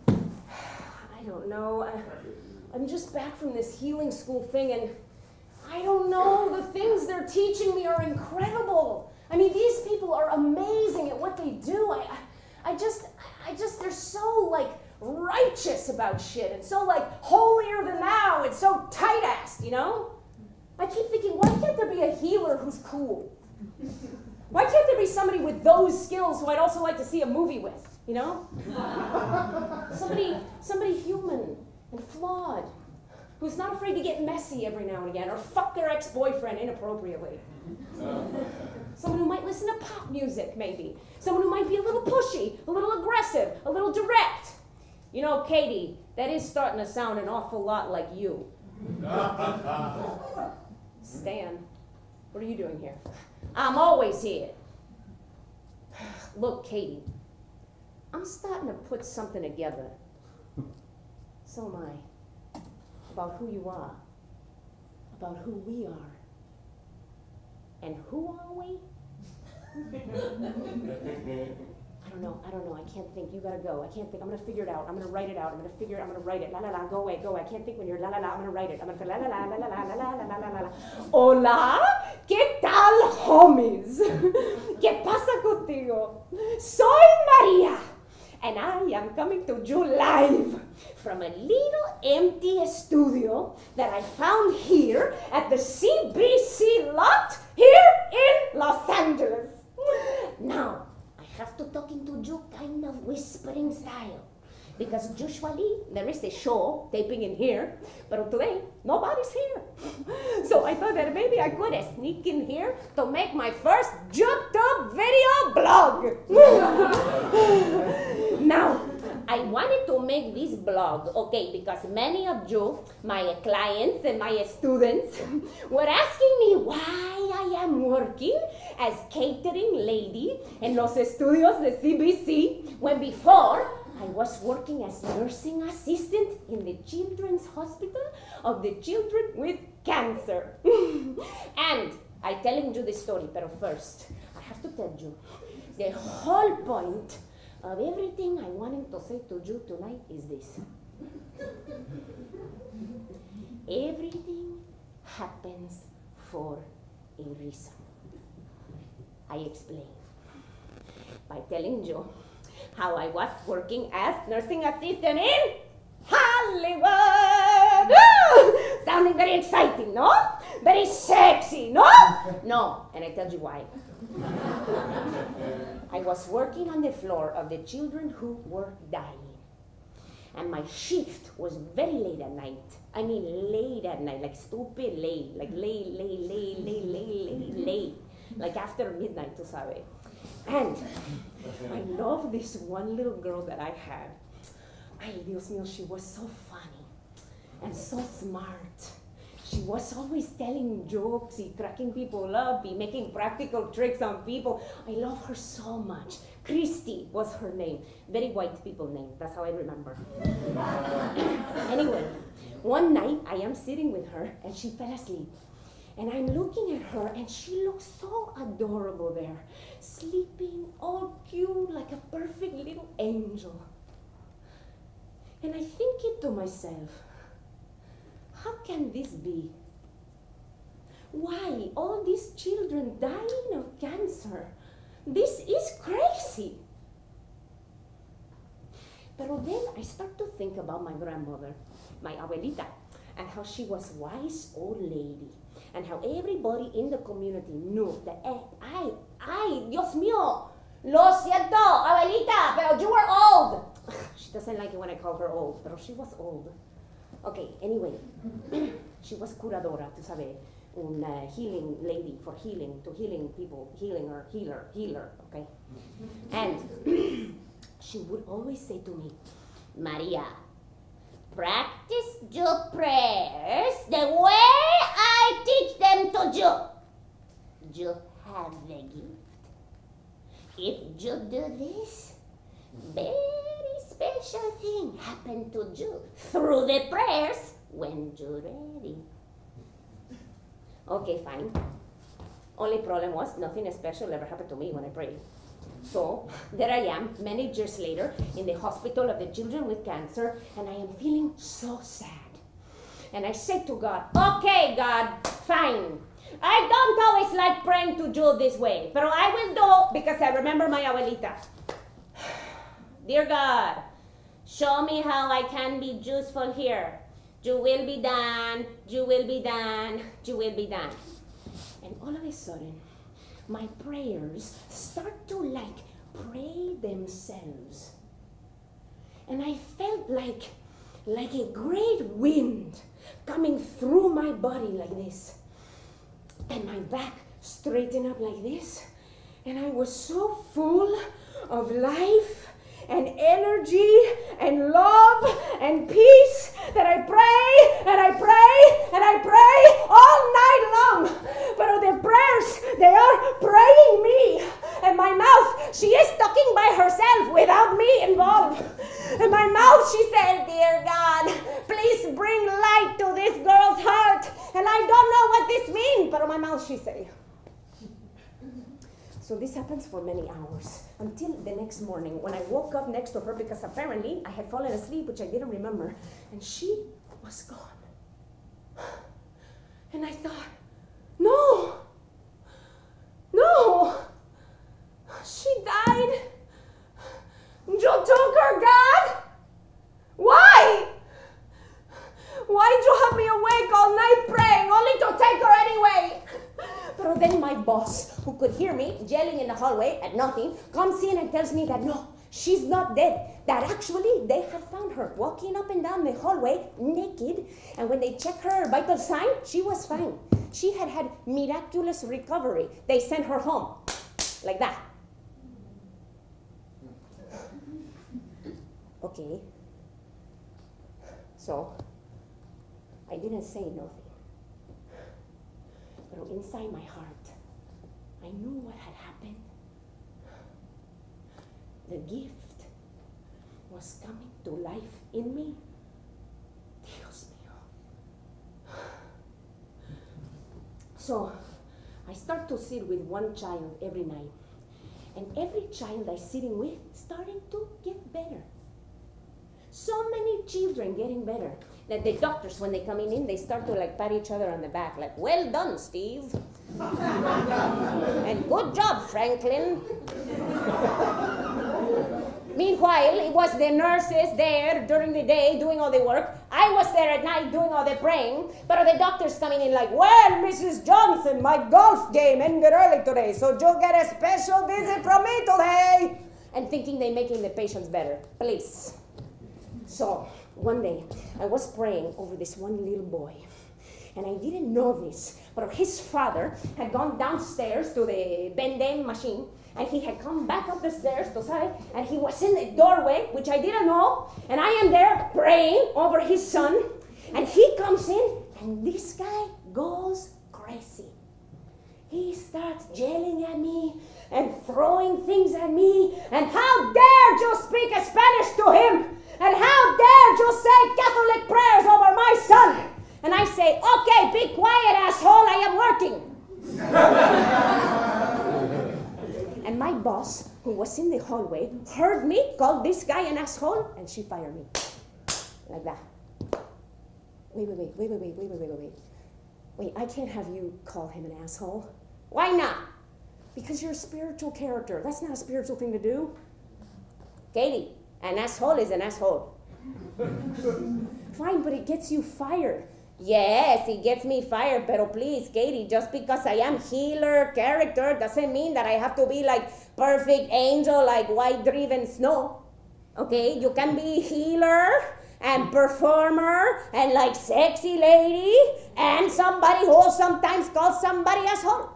I don't know. I'm just back from this healing school thing, and I don't know. The things they're teaching me are incredible. I mean, these people are amazing at what they do. I just, they're so, like, righteous about shit, and so, like, holier than thou, and so tight-assed, you know? I keep thinking, why can't there be a healer who's cool? Why can't there be somebody with those skills who I'd also like to see a movie with, you know? Somebody human and flawed, who's not afraid to get messy every now and again, or fuck their ex-boyfriend inappropriately. Someone who might listen to pop music, maybe. Someone who might be a little pushy, a little aggressive, a little direct. You know, Katie, that is starting to sound an awful lot like you. Stan, what are you doing here? I'm always here. Look, Katie, I'm starting to put something together. So am I. About who you are. About who we are. And who are we? I don't know, I can't think, you gotta go, I can't think, I'm gonna figure it out, I'm gonna write it out, I'm gonna write it, la la la, go away, I can't think when you're la la la, I'm gonna write it, I'm gonna la la la la la la la la la la la. Hola, ¿qué tal, homies? ¿Qué pasa contigo? Soy Maria, and I am coming to you live from a little empty studio that I found here at the CBC lot here in Los Angeles. Now, I have to talk into you kind of whispering style, because usually there is a show taping in here, but today nobody's here. So I thought that maybe I could sneak in here to make my first YouTube video blog. Now, I wanted to make this blog, okay, because many of you, my clients and my students, were asking me why I am working as catering lady in los estudios de CBC, when before I was working as nursing assistant in the Children's Hospital of the Children with Cancer. And I'm telling you the story, but first, I have to tell you, the whole point of everything I wanted to say to you tonight is this. Everything happens for a reason. I explain by telling you how I was working as nursing assistant in Hollywood. Sounding very exciting, no? Very sexy, no? No, and I tell you why. I was working on the floor of the children who were dying. And my shift was very late at night. I mean late at night, like stupid late. Like late. Like after midnight, tú sabes. And I love this one little girl that I had. Ay, Dios mío, she was so funny and so smart. She was always telling jokes, y cracking people up, y making practical tricks on people. I love her so much. Christy was her name. Very white people name. That's how I remember. Anyway, one night I am sitting with her and she fell asleep. And I'm looking at her and she looks so adorable there, sleeping all cute like a perfect little angel. And I think it to myself, how can this be? Why all these children dying of cancer? This is crazy. But then I start to think about my grandmother, my abuelita, and how she was a wise old lady, and how everybody in the community knew that, ay, Dios mío, lo siento, abuelita, pero you were old. She doesn't like it when I call her old, but she was old. Okay, anyway, she was curadora, tú sabes, una healing lady for healing, to healing people, healer, okay? And she would always say to me, Maria, practice your prayers the way I teach them to you. You have the gift. If you do this, very special thing happen to you through the prayers when you're ready. Okay, fine. Only problem was nothing special ever happened to me when I prayed. So there I am, many years later, in the hospital of the children with cancer, and I am feeling so sad. And I said to God, okay, God, fine. I don't always like praying to you this way, but I will do because I remember my abuelita. Dear God, show me how I can be useful here. You will be done, you will be done, you will be done. And all of a sudden, my prayers start to pray themselves. And I felt like a great wind coming through my body like this. And my back straightened up like this. And I was so full of life and energy and love and peace that I pray and I pray and I pray all night long. But the prayers, they are praying me. And my mouth, she is talking by herself without me involved. In my mouth, she said, dear God, please bring light to this girl's heart. And I don't know what this means, but in my mouth, she said. So this happens for many hours until the next morning when I woke up next to her because apparently I had fallen asleep, which I didn't remember, and she was gone. And I thought, no, she died. You took her, God? Why? Why did you have me awake all night praying only to take her anyway? But then my boss, who could hear me yelling in the hallway at nothing, comes in and tells me that no, she's not dead. That actually they had found her walking up and down the hallway naked, and when they checked her vital sign, she was fine. She had had miraculous recovery. They sent her home, like that. Okay. So, I didn't say nothing. But inside my heart, I knew what had happened. The gift was coming to life in me. Dios mío. So, I start to sit with one child every night. And every child I'm sitting with starting to get better. So many children getting better that the doctors, when they come in, they start to like pat each other on the back, like, well done, Steve. And good job, Franklin. Meanwhile, it was the nurses there during the day doing all the work. I was there at night doing all the praying. But the doctors coming in like, well, Mrs. Johnson, my golf game ended early today, so you'll get a special visit from me today. And thinking they're making the patients better. Please. So, one day, I was praying over this one little boy. And I didn't know this, but his father had gone downstairs to the vending machine, and he had come back up the stairs, and he was in the doorway, which I didn't know, and I am there praying over his son, and he comes in, and this guy goes crazy. He starts yelling at me and throwing things at me, and how dare you speak Spanish to him, and how dare you say Catholic prayers over my son. And I say, okay, be quiet, asshole, I am working. And my boss, who was in the hallway, heard me call this guy an asshole, and she fired me. Like that. Wait, I can't have you call him an asshole. Why not? Because you're a spiritual character. That's not a spiritual thing to do. Katie, an asshole is an asshole. Fine, but it gets you fired. Yes, it gets me fired, but please, Katie, just because I am healer character doesn't mean that I have to be like perfect angel, like white-driven snow. Okay, you can be healer and performer and like sexy lady and somebody who sometimes calls somebody asshole.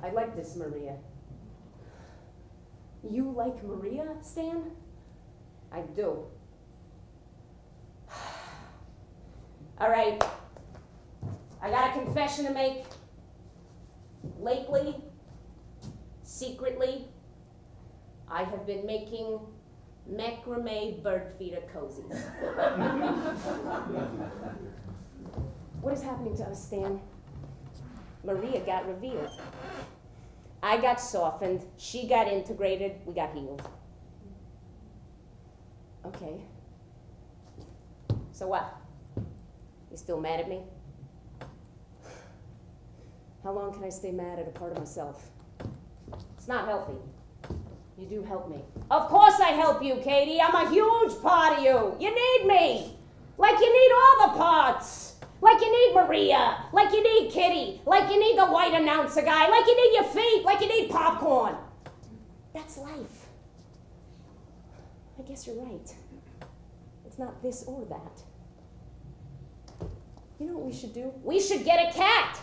I like this, Maria. You like Maria, Stan? I do. All right. I got a confession to make. Lately, secretly, I have been making macrame bird feeder cozies. What is happening to us, Stan? Maria got revealed. I got softened. She got integrated. We got healed. Okay. So what? You still mad at me? How long can I stay mad at a part of myself? It's not healthy. You do help me. Of course I help you, Katie. I'm a huge part of you. You need me. Like you need all the parts. Like you need Maria. Like you need Kitty. Like you need the white announcer guy. Like you need your feet. Like you need popcorn. That's life. I guess you're right. It's not this or that. You know what we should do? We should get a cat!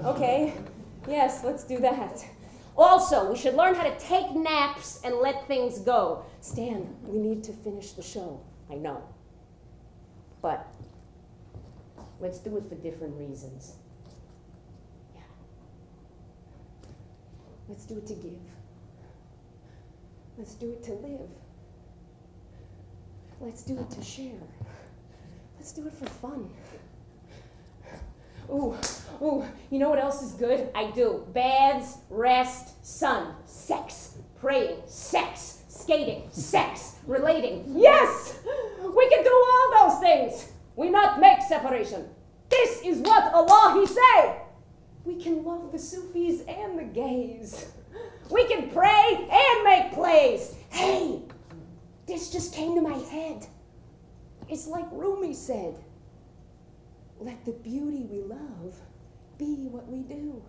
Okay, yes, let's do that. Also, we should learn how to take naps and let things go. Stan, we need to finish the show. I know. But let's do it for different reasons. Yeah. Let's do it to give. Let's do it to live. Let's do it to share. Let's do it for fun. Ooh, you know what else is good? I do. Baths, rest, sun, sex, praying, sex, skating, sex, relating. Yes! We can do all those things. We not make separation. This is what Allah He say. We can love the Sufis and the gays. We can pray and make plays. Hey, this just came to my head. It's like Rumi said, let the beauty we love be what we do.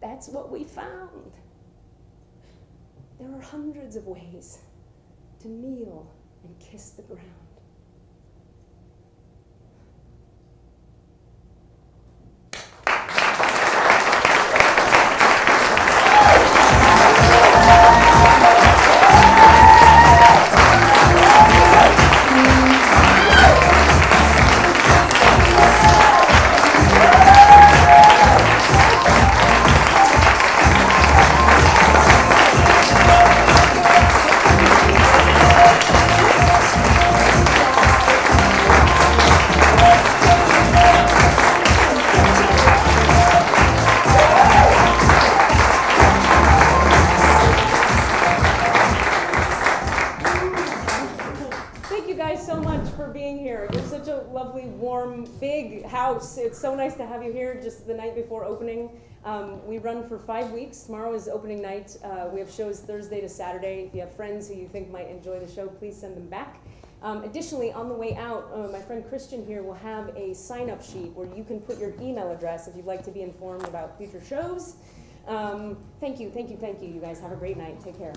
That's what we found. There are hundreds of ways to kneel and kiss the ground. for being here. You're such a lovely, warm, big house. It's so nice to have you here just the night before opening. We run for 5 weeks. Tomorrow is opening night. We have shows Thursday to Saturday. If you have friends who you think might enjoy the show, please send them back. Additionally, on the way out, my friend Christian here will have a sign-up sheet where you can put your email address if you'd like to be informed about future shows. Thank you. You guys have a great night. Take care.